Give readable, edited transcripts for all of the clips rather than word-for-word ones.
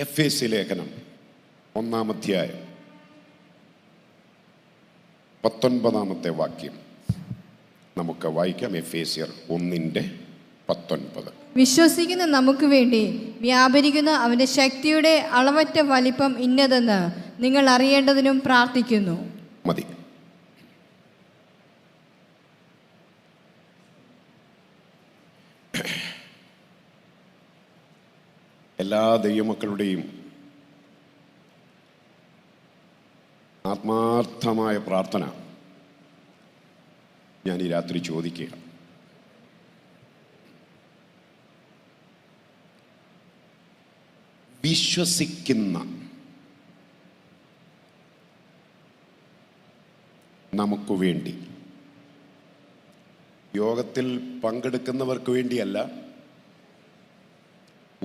എഫേസ്യ ലേഖനം 1-ാം അധ്യായം 19-ാമത്തെ വാക്യം നമുക്ക് വായിക്കാം. എഫേസ്യർ 1:19. വിശ്വസിക്കുന്ന നമുക്ക് വേണ്ടി വ്യാപരിക്കുന്ന അവന്റെ ശക്തിയുടെ അളവറ്റ വലിപ്പം ഇന്നതെന്ന് നിങ്ങൾ അറിയേണ്ടതിനും പ്രാർത്ഥിക്കുന്നു. മതി. എല്ലാ ദൈവമക്കളുടെയും ആത്മാർത്ഥമായ പ്രാർത്ഥന ഞാൻ ഈ രാത്രി ചോദിക്കുക. വിശ്വസിക്കുന്ന നമുക്ക് വേണ്ടി, യോഗത്തിൽ പങ്കെടുക്കുന്നവർക്ക് വേണ്ടിയല്ല,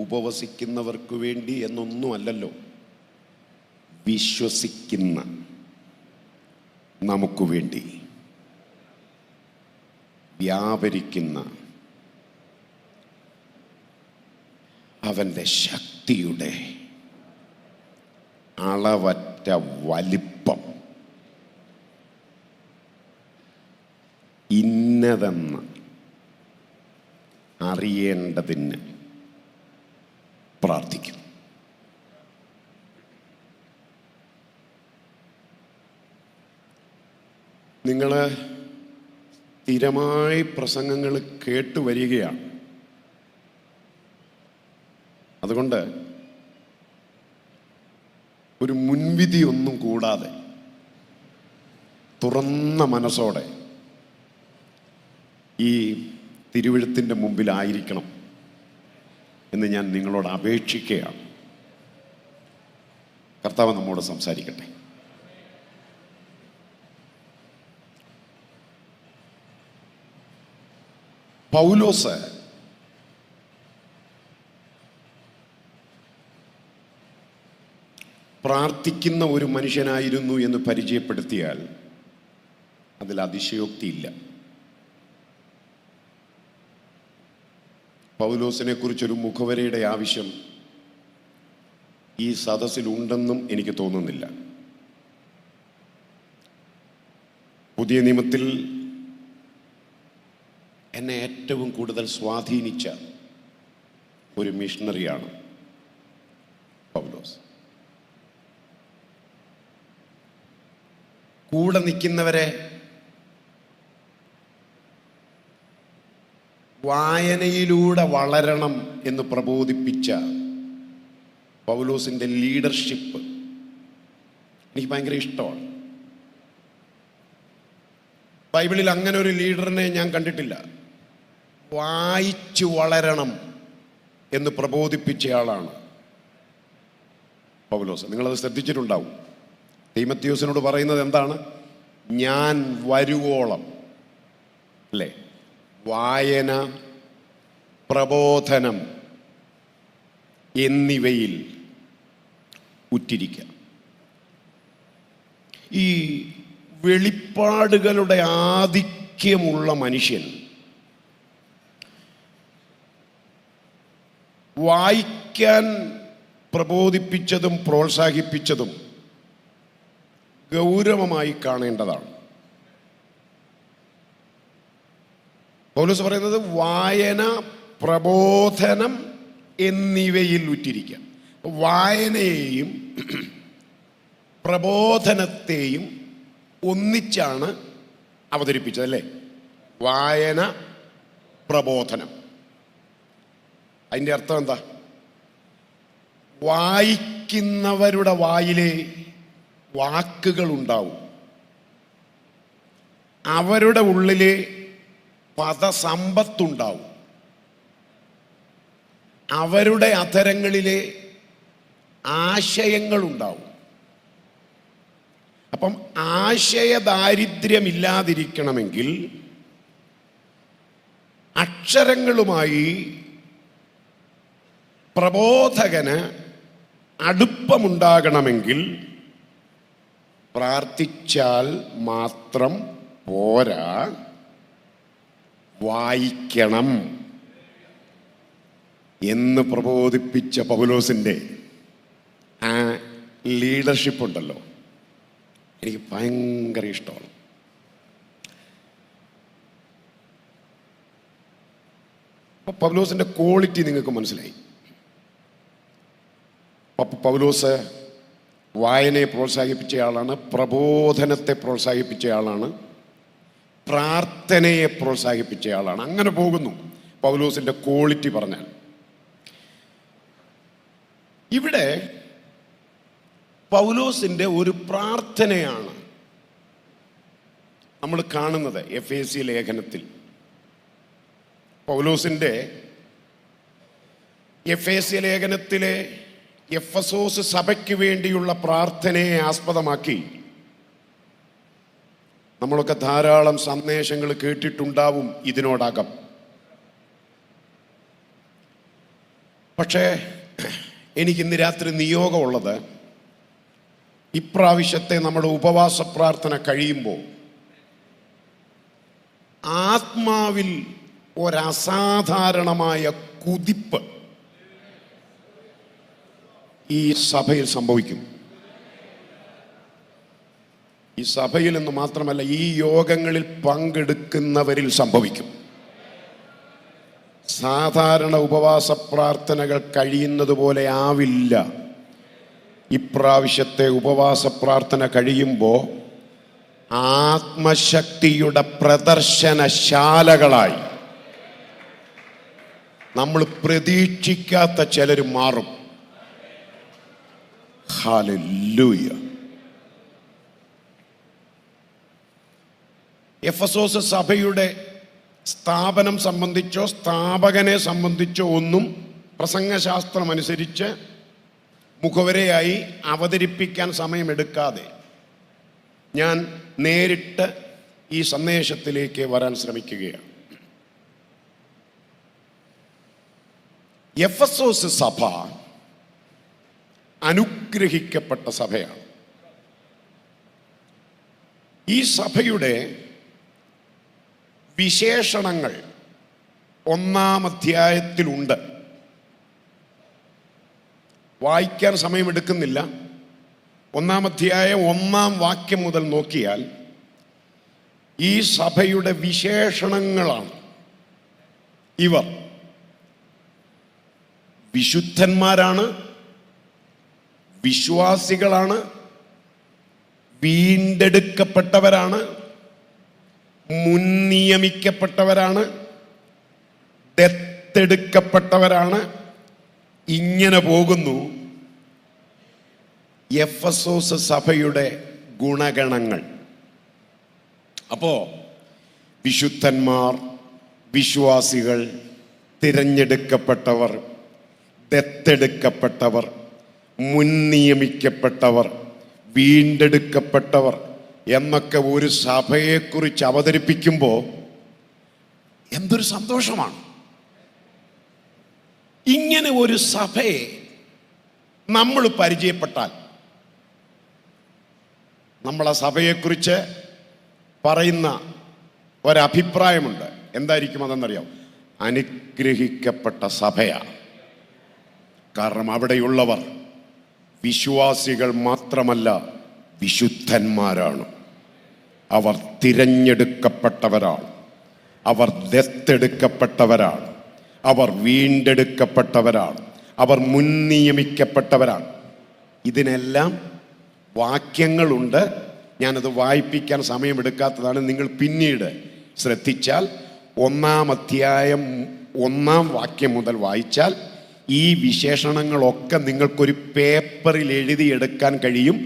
ഉപവസിക്കുന്നവർക്ക് വേണ്ടി എന്നൊന്നുമല്ലല്ലോ. വിശ്വസിക്കുന്ന നമുക്ക് വേണ്ടി വ്യാപരിക്കുന്ന അവൻ്റെ ശക്തിയുടെ അളവറ്റ വലിപ്പം ഇന്നതെന്ന് അറിയേണ്ടതിന് പ്രാർത്ഥിക്കും. നിങ്ങൾ സ്ഥിരമായി പ്രസംഗങ്ങൾ കേട്ടുവരികയാണ്. അതുകൊണ്ട് ഒരു മുൻവിധിയൊന്നും കൂടാതെ തുറന്ന മനസ്സോടെ ഈ തിരുവെഴുത്തിൻ്റെ മുമ്പിലായിരിക്കണം എന്ന് ഞാൻ നിങ്ങളോട് അപേക്ഷിക്കുകയാണ്. കർത്താവ് നമ്മോട് സംസാരിക്കട്ടെ. പൗലോസ് പ്രാർത്ഥിക്കുന്ന ഒരു മനുഷ്യനായിരുന്നു എന്ന് പരിചയപ്പെടുത്തിയാൽ അതിൽ അതിശയോക്തിയില്ല. പൗലോസിനെ കുറിച്ചൊരു മുഖവരയുടെ ആവശ്യം ഈ സദസ്സിലുണ്ടെന്നും എനിക്ക് തോന്നുന്നില്ല. പുതിയ നിയമത്തിൽ എന്നെ ഏറ്റവും കൂടുതൽ സ്വാധീനിച്ച ഒരു മിഷണറിയാണ് പൗലോസ്. കൂടെ നിൽക്കുന്നവരെ വായനയിലൂടെ വളരണം എന്ന് പ്രബോധിപ്പിച്ച പൗലോസിൻ്റെ ലീഡർഷിപ്പ് എനിക്ക് ഭയങ്കര ഇഷ്ടമാണ്. ബൈബിളിൽ അങ്ങനെ ഒരു ലീഡറിനെ ഞാൻ കണ്ടിട്ടില്ല. വായിച്ചു വളരണം എന്ന് പ്രബോധിപ്പിച്ചയാളാണ് പൗലോസ്. നിങ്ങളത് ശ്രദ്ധിച്ചിട്ടുണ്ടാവും. തീമത്തിയോസിനോട് പറയുന്നത് എന്താണ്? ഞാൻ വരുവോളം, അല്ലേ, വായന, പ്രബോധനം എന്നിവയിൽ ഉറ്റിരിക്കുക. ഈ വെളിപ്പാടുകളുടെ ആധിക്യമുള്ള മനുഷ്യൻ വായിക്കാൻ പ്രബോധിപ്പിച്ചതും പ്രോത്സാഹിപ്പിച്ചതും ഗൗരവമായി കാണേണ്ടതാണ്. പൗലോസ് പറയുന്നത് വായന, പ്രബോധനം എന്നിവയിൽ ഉറ്റിരിക്കുക. വായനയെയും പ്രബോധനത്തെയും ഒന്നിച്ചാണ് അവതരിപ്പിച്ചത്, അല്ലേ? വായന, പ്രബോധനം. അതിൻ്റെ അർത്ഥം എന്താ? വായിക്കുന്നവരുടെ വായിലെ വാക്കുകളുണ്ടാവും, അവരുടെ ഉള്ളിലെ പദസമ്പത്തുണ്ടാവും, അവരുടെ അധരങ്ങളിലെ ആശയങ്ങളുണ്ടാവും. അപ്പം ആശയദാരിദ്ര്യമില്ലാതിരിക്കണമെങ്കിൽ, അക്ഷരങ്ങളുമായി പ്രബോധകന് അടുപ്പമുണ്ടാകണമെങ്കിൽ പ്രാർത്ഥിച്ചാൽ മാത്രം പോരാ, വായിക്കണം എന്ന് പ്രബോധിപ്പിച്ച പൗലോസിൻ്റെ ആ ലീഡർഷിപ്പ് ഉണ്ടല്ലോ, എനിക്ക് ഭയങ്കര ഇഷ്ടമാണ്. അപ്പോൾ പൗലോസിൻ്റെ ക്വാളിറ്റി നിങ്ങൾക്ക് മനസ്സിലായി. പൗലോസ് വായനയെ പ്രോത്സാഹിപ്പിച്ചയാളാണ്, പ്രബോധനത്തെ പ്രോത്സാഹിപ്പിച്ചയാളാണ്, പ്രാർത്ഥനയെ പ്രോത്സാഹിപ്പിച്ചയാളാണ്. അങ്ങനെ പോകുന്നു പൗലോസിൻ്റെ ക്വാളിറ്റി പറഞ്ഞാൽ. ഇവിടെ പൗലോസിൻ്റെ ഒരു പ്രാർത്ഥനയാണ് നമ്മൾ കാണുന്നത് എഫേസ്യ ലേഖനത്തിൽ. പൗലോസിൻ്റെ എഫേസ്യ ലേഖനത്തിലെ എഫെസോസ് സഭയ്ക്ക് വേണ്ടിയുള്ള പ്രാർത്ഥനയെ ആസ്പദമാക്കി നമ്മളൊക്കെ ധാരാളം സന്ദേശങ്ങൾ കേട്ടിട്ടുണ്ടാവും ഇതിനോടകം. പക്ഷേ എനിക്കിന്ന് രാത്രി നിയോഗമുള്ളത്, ഇപ്രാവശ്യത്തെ നമ്മുടെ ഉപവാസ പ്രാർത്ഥന കഴിയുമ്പോൾ ആത്മാവിൽ ഒരസാധാരണമായ കുതിപ്പ് ഈ സഭയിൽ സംഭവിക്കും. ഈ സഭയിൽ എന്ന് മാത്രമല്ല, ഈ യോഗങ്ങളിൽ പങ്കെടുക്കുന്നവരിൽ സംഭവിക്കും. സാധാരണ ഉപവാസ പ്രാർത്ഥനകൾ കഴിയുന്നത് പോലെ ആവില്ല. ഇപ്രാവശ്യത്തെ ഉപവാസ പ്രാർത്ഥന കഴിയുമ്പോൾ ആത്മശക്തിയുടെ പ്രദർശനശാലകളായി നമ്മൾ പ്രതീക്ഷിക്കാത്ത ചിലർ മാറും. ഹല്ലേലൂയ. എഫെസോസ് സഭയുടെ സ്ഥാപനം സംബന്ധിച്ചോ സ്ഥാപകനെ സംബന്ധിച്ചോ ഒന്നും പ്രസംഗശാസ്ത്രം അനുസരിച്ച് മുഖവരയായി അവതരിപ്പിക്കാൻ സമയമെടുക്കാതെ ഞാൻ നേരിട്ട് ഈ സന്ദേശത്തിലേക്ക് വരാൻ ശ്രമിക്കുകയാണ്. എഫെസോസ് സഭ അനുഗ്രഹിക്കപ്പെട്ട സഭയാണ്. ഈ സഭയുടെ വിശേഷണങ്ങൾ 1-ാം അധ്യായത്തിലുണ്ട്. വായിക്കാൻ സമയമെടുക്കുന്നില്ല. 1-ാം അധ്യായം 1-ാം വാക്യം മുതൽ നോക്കിയാൽ ഈ സഭയുടെ വിശേഷണങ്ങളാണ്. ഇവർ വിശുദ്ധന്മാരാണ്, വിശ്വാസികളാണ്, വീണ്ടെടുക്കപ്പെട്ടവരാണ്, മുൻനിയമിക്കപ്പെട്ടവരാണ്, ദത്തെടുക്കപ്പെട്ടവരാണ്. ഇങ്ങനെ പോകുന്നു എഫെസോസ് സഭയുടെ ഗുണഗണങ്ങൾ. അപ്പോ വിശുദ്ധന്മാർ, വിശ്വാസികൾ, തിരഞ്ഞെടുക്കപ്പെട്ടവർ, ദത്തെടുക്കപ്പെട്ടവർ, മുൻനിയമിക്കപ്പെട്ടവർ, വീണ്ടെടുക്കപ്പെട്ടവർ എന്നൊക്കെ ഒരു സഭയെക്കുറിച്ച് അവതരിപ്പിക്കുമ്പോൾ എന്തൊരു സന്തോഷമാണ്. ഇങ്ങനെ ഒരു സഭയെ നമ്മൾ പരിചയപ്പെട്ടാൽ നമ്മൾ ആ സഭയെക്കുറിച്ച് പറയുന്ന ഒരഭിപ്രായമുണ്ട്. എന്തായിരിക്കും അതെന്നറിയാം? അനുഗ്രഹിക്കപ്പെട്ട സഭയാണ്. കാരണം അവിടെയുള്ളവർ വിശ്വാസികൾ മാത്രമല്ല, വിശുദ്ധന്മാരാണ്. അവർ തിരഞ്ഞെടുക്കപ്പെട്ടവരാണ്, അവർ ദത്തെടുക്കപ്പെട്ടവരാണ്, അവർ വീണ്ടെടുക്കപ്പെട്ടവരാണ്, അവർ മുൻനിയമിക്കപ്പെട്ടവരാണ്. ഇതിനെല്ലാം വാക്യങ്ങളുണ്ട്. ഞാനത് വായിപ്പിക്കാൻ സമയമെടുക്കാത്തതാണ്. നിങ്ങൾ പിന്നീട് ശ്രദ്ധിച്ചാൽ 1-ാം അധ്യായം 1-ാം വാക്യം മുതൽ വായിച്ചാൽ ഈ വിശേഷണങ്ങളൊക്കെ നിങ്ങൾക്കൊരു പേപ്പറിൽ എഴുതിയെടുക്കാൻ കഴിയും.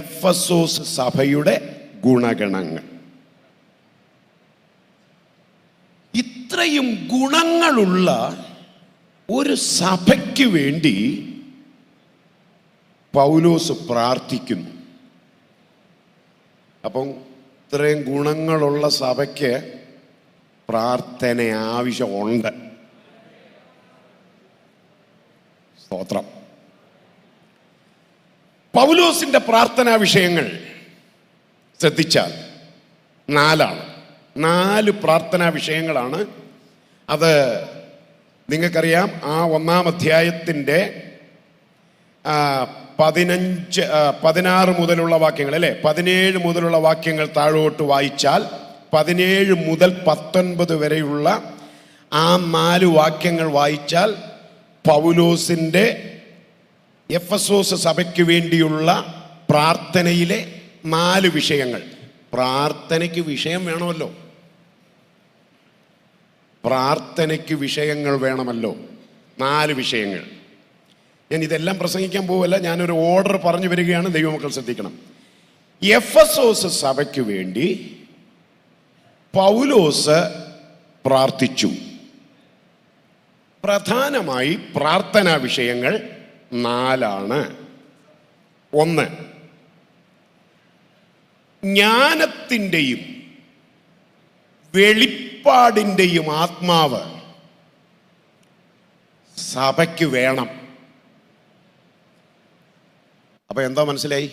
എഫെസോസ് സഭയുടെ ഗുണഗണങ്ങൾ. ഇത്രയും ഗുണങ്ങളുള്ള ഒരു സഭയ്ക്ക് വേണ്ടി പൗലോസ് പ്രാർത്ഥിക്കുന്നു. അപ്പം ഇത്രയും ഗുണങ്ങളുള്ള സഭയ്ക്ക് പ്രാർത്ഥന ആവശ്യമുണ്ട്. സ്തോത്രം. പൗലോസിന്റെ പ്രാർത്ഥനാ വിഷയങ്ങൾ ശ്രദ്ധിച്ചാൽ 4 പ്രാർത്ഥനാ വിഷയങ്ങളാണ്. അത് നിങ്ങൾക്കറിയാം. ആ 1-ാം അധ്യായത്തിൻ്റെ 16 മുതലുള്ള വാക്യങ്ങൾ അല്ലേ, 17 മുതലുള്ള വാക്യങ്ങൾ താഴോട്ട് വായിച്ചാൽ 17 മുതൽ 19 വരെയുള്ള ആ 4 വാക്യങ്ങൾ വായിച്ചാൽ പൗലോസിന്റെ എഫെസോസ് സഭയ്ക്ക് വേണ്ടിയുള്ള പ്രാർത്ഥനയിലെ 4 വിഷയങ്ങൾ. പ്രാർത്ഥനയ്ക്ക് വിഷയം വേണമല്ലോ, പ്രാർത്ഥനയ്ക്ക് വിഷയങ്ങൾ വേണമല്ലോ. 4 വിഷയങ്ങൾ. ഞാൻ ഇതെല്ലാം പ്രസംഗിക്കാൻ പോവല്ല, ഞാനൊരു ഓർഡർ പറഞ്ഞു വരികയാണ്, ദൈവമക്കൾ ശ്രദ്ധിക്കണം. എഫെസോസ് സഭയ്ക്ക് വേണ്ടി പൗലോസ് പ്രാർത്ഥിച്ചു. പ്രധാനമായി പ്രാർത്ഥനാ വിഷയങ്ങൾ 4 ആണ്. 1, ജ്ഞാനത്തിൻ്റെയും വെളിപ്പാടിൻ്റെയും ആത്മാവ് സഭയ്ക്ക് വേണം. അപ്പൊ എന്താ മനസ്സിലായി?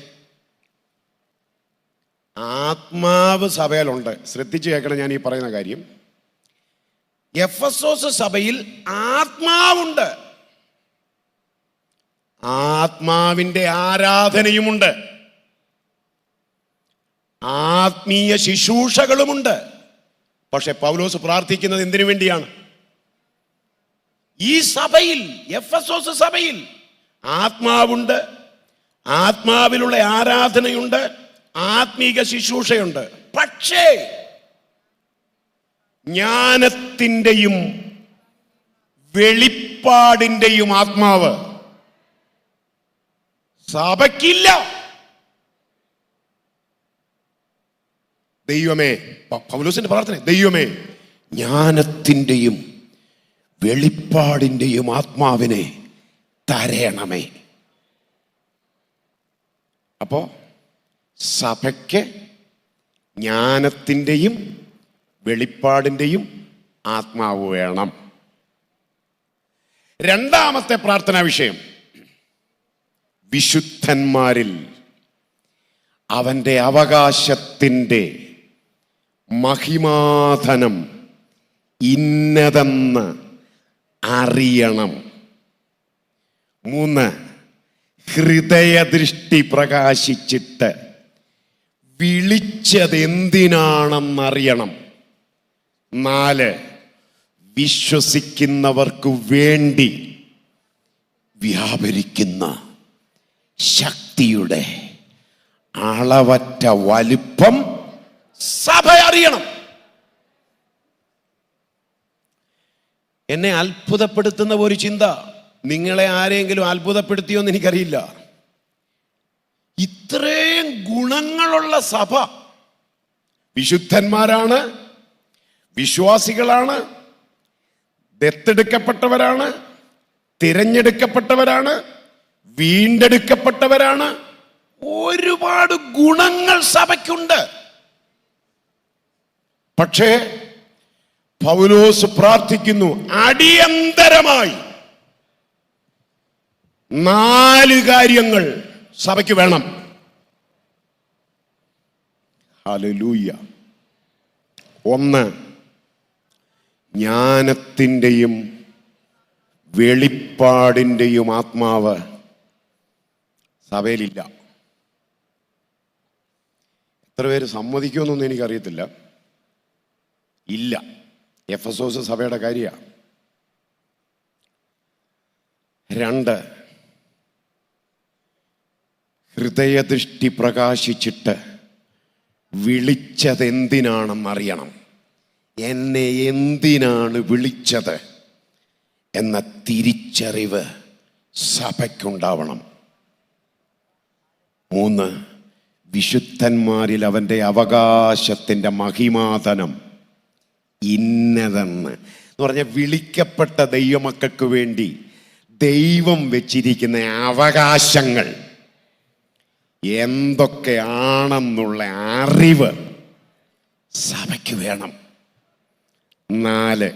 ആത്മാവ് സഭയിലുണ്ട്. ശ്രദ്ധിച്ചു കേൾക്കണം ഞാൻ ഈ പറയുന്ന കാര്യം. എഫെസോസ് സഭയിൽ ആത്മാവുണ്ട്, ആത്മാവിന്റെ ആരാധനയുമുണ്ട്, ആത്മീയ ശുശ്രൂഷകളുമുണ്ട്. പക്ഷെ പൗലോസ് പ്രാർത്ഥിക്കുന്നത് എന്തിനു വേണ്ടിയാണ്? ഈ സഭയിൽ, എഫെസോസ് സഭയിൽ ആത്മാവുണ്ട്, ആത്മാവിലുള്ള ആരാധനയുണ്ട്, ആത്മീക ശുശ്രൂഷയുണ്ട്. പക്ഷേ ജ്ഞാനത്തിൻ്റെയും വെളിപ്പാടിൻ്റെയും ആത്മാവ് സഭയ്ക്കില്ല. ദൈവമേ, പൗലോസിന്റെ പ്രാർത്ഥന, ദൈവമേ ജ്ഞാനത്തിൻ്റെയും വെളിപ്പാടിൻ്റെയും ആത്മാവിനെ തരയണമേ. അപ്പോ സഭയ്ക്ക് ജ്ഞാനത്തിൻ്റെയും വെളിപ്പാടിൻ്റെയും ആത്മാവ് വേണം. രണ്ടാമത്തെ പ്രാർത്ഥനാ വിഷയം, വിശുദ്ധന്മാരിൽ അവൻ്റെ അവകാശത്തിൻ്റെ മഹിമാധനം ഇന്നതെന്ന് അറിയണം. 3, ഹൃദയദൃഷ്ടി പ്രകാശിച്ചിട്ട് വിളിച്ചതെന്തിനാണെന്നറിയണം. 4, വിശ്വസിക്കുന്നവർക്ക് വേണ്ടി വ്യാപരിക്കുന്ന ശക്തിയുടെ അളവറ്റ വലിപ്പം സഭ അറിയണം. എന്നെ അത്ഭുതപ്പെടുത്തുന്ന ഒരു ചിന്ത, നിങ്ങളെ ആരെങ്കിലും അത്ഭുതപ്പെടുത്തിയോ എന്ന് എനിക്കറിയില്ല. ഇത്രയും ഗുണങ്ങളുള്ള സഭ, വിശുദ്ധന്മാരാണ്, വിശ്വാസികളാണ്, ദത്തെടുക്കപ്പെട്ടവരാണ്, തിരഞ്ഞെടുക്കപ്പെട്ടവരാണ്, വീണ്ടെടുക്കപ്പെട്ടവരാണ്. ഒരുപാട് ഗുണങ്ങൾ സഭയ്ക്കുണ്ട്. പക്ഷേ പൗലോസ് പ്രാർത്ഥിക്കുന്നു, അടിയന്തരമായി 4 കാര്യങ്ങൾ സഭയ്ക്ക് വേണം. ഹല്ലേലൂയ. 1, ജ്ഞാനത്തിൻ്റെയും വെളിപ്പാടിൻ്റെയും ആത്മാവ് സഭയിലില്ല. എത്ര പേര് സമ്മതിക്കുമെന്നൊന്നും എനിക്കറിയത്തില്ല. ഇല്ല. എഫെസോസ് സഭയുടെ കാര്യമാണ്. 2, ഹൃദയദൃഷ്ടി പ്രകാശിച്ചിട്ട് വിളിച്ചതെന്തിനാണെന്നറിയണം. എന്നെ എന്തിനാണ് വിളിച്ചത് എന്ന തിരിച്ചറിവ് സഭയ്ക്കുണ്ടാവണം. 3, വിശുദ്ധന്മാരിൽ അവൻ്റെ അവകാശത്തിൻ്റെ മഹിമാധനം ഇന്നതെന്ന് പറഞ്ഞാൽ വിളിക്കപ്പെട്ട ദൈവമക്കൾക്ക് വേണ്ടി ദൈവം വെച്ചിരിക്കുന്ന അവകാശങ്ങൾ എന്തൊക്കെയാണെന്നുള്ള അറിവ് സഭയ്ക്ക് വേണം. 4,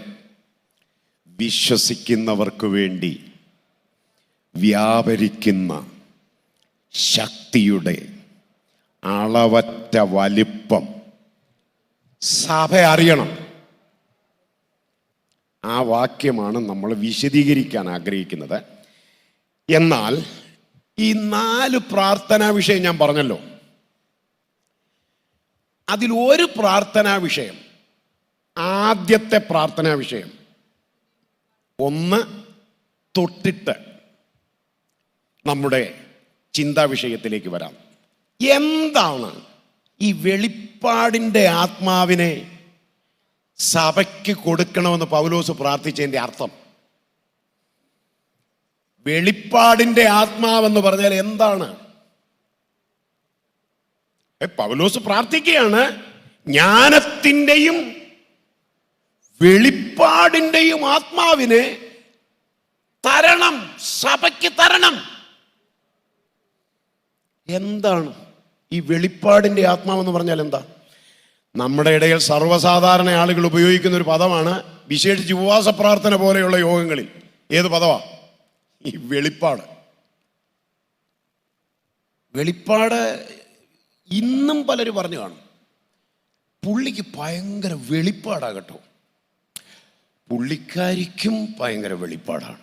വിശ്വസിക്കുന്നവർക്ക് വേണ്ടി വ്യാപരിക്കുന്ന ശക്തിയുടെ അളവറ്റ വലിപ്പം സഭ അറിയണം. ആ വാക്യമാണ് നമ്മൾ വിശദീകരിക്കാൻ ആഗ്രഹിക്കുന്നത്. എന്നാൽ ഈ 4 പ്രാർത്ഥനാ വിഷയം ഞാൻ പറഞ്ഞല്ലോ. അതിൽ ഒരു പ്രാർത്ഥനാ വിഷയം, ആദ്യത്തെ പ്രാർത്ഥനാ വിഷയം, ഒന്ന് തൊട്ടിട്ട് നമ്മുടെ ചിന്താ വിഷയത്തിലേക്ക് വരാം. എന്താണ് ഈ വെളിപ്പാടിൻ്റെ ആത്മാവിനെ സഭയ്ക്ക് കൊടുക്കണമെന്ന് പൗലോസ് പ്രാർത്ഥിച്ചതിൻ്റെ അർത്ഥം? വെളിപ്പാടിൻ്റെ ആത്മാവെന്ന് പറഞ്ഞാൽ എന്താണ്? പൗലോസ് പ്രാർത്ഥിക്കുകയാണ്, ജ്ഞാനത്തിൻ്റെയും വെളിപ്പാടിൻ്റെയും ആത്മാവിനെ തരണം, സഭയ്ക്ക് തരണം. എന്താണ് ഈ വെളിപ്പാടിൻ്റെ ആത്മാവെന്ന് പറഞ്ഞാൽ എന്താ? നമ്മുടെ ഇടയിൽ സർവ്വസാധാരണ ആളുകൾ ഉപയോഗിക്കുന്ന ഒരു പദമാണ്, വിശേഷിച്ച് ഉപവാസ പ്രാർത്ഥന പോലെയുള്ള യോഗങ്ങളിൽ. ഏത് പദമാ? ഈ വെളിപ്പാട്. വെളിപ്പാട് ഇന്നും പലരും പറഞ്ഞു കാണും, പുള്ളിക്ക് ഭയങ്കര വെളിപ്പാടാകട്ടോ, പുള്ളിക്കാരിക്കും ഭയങ്കര വെളിപ്പാടാണ്.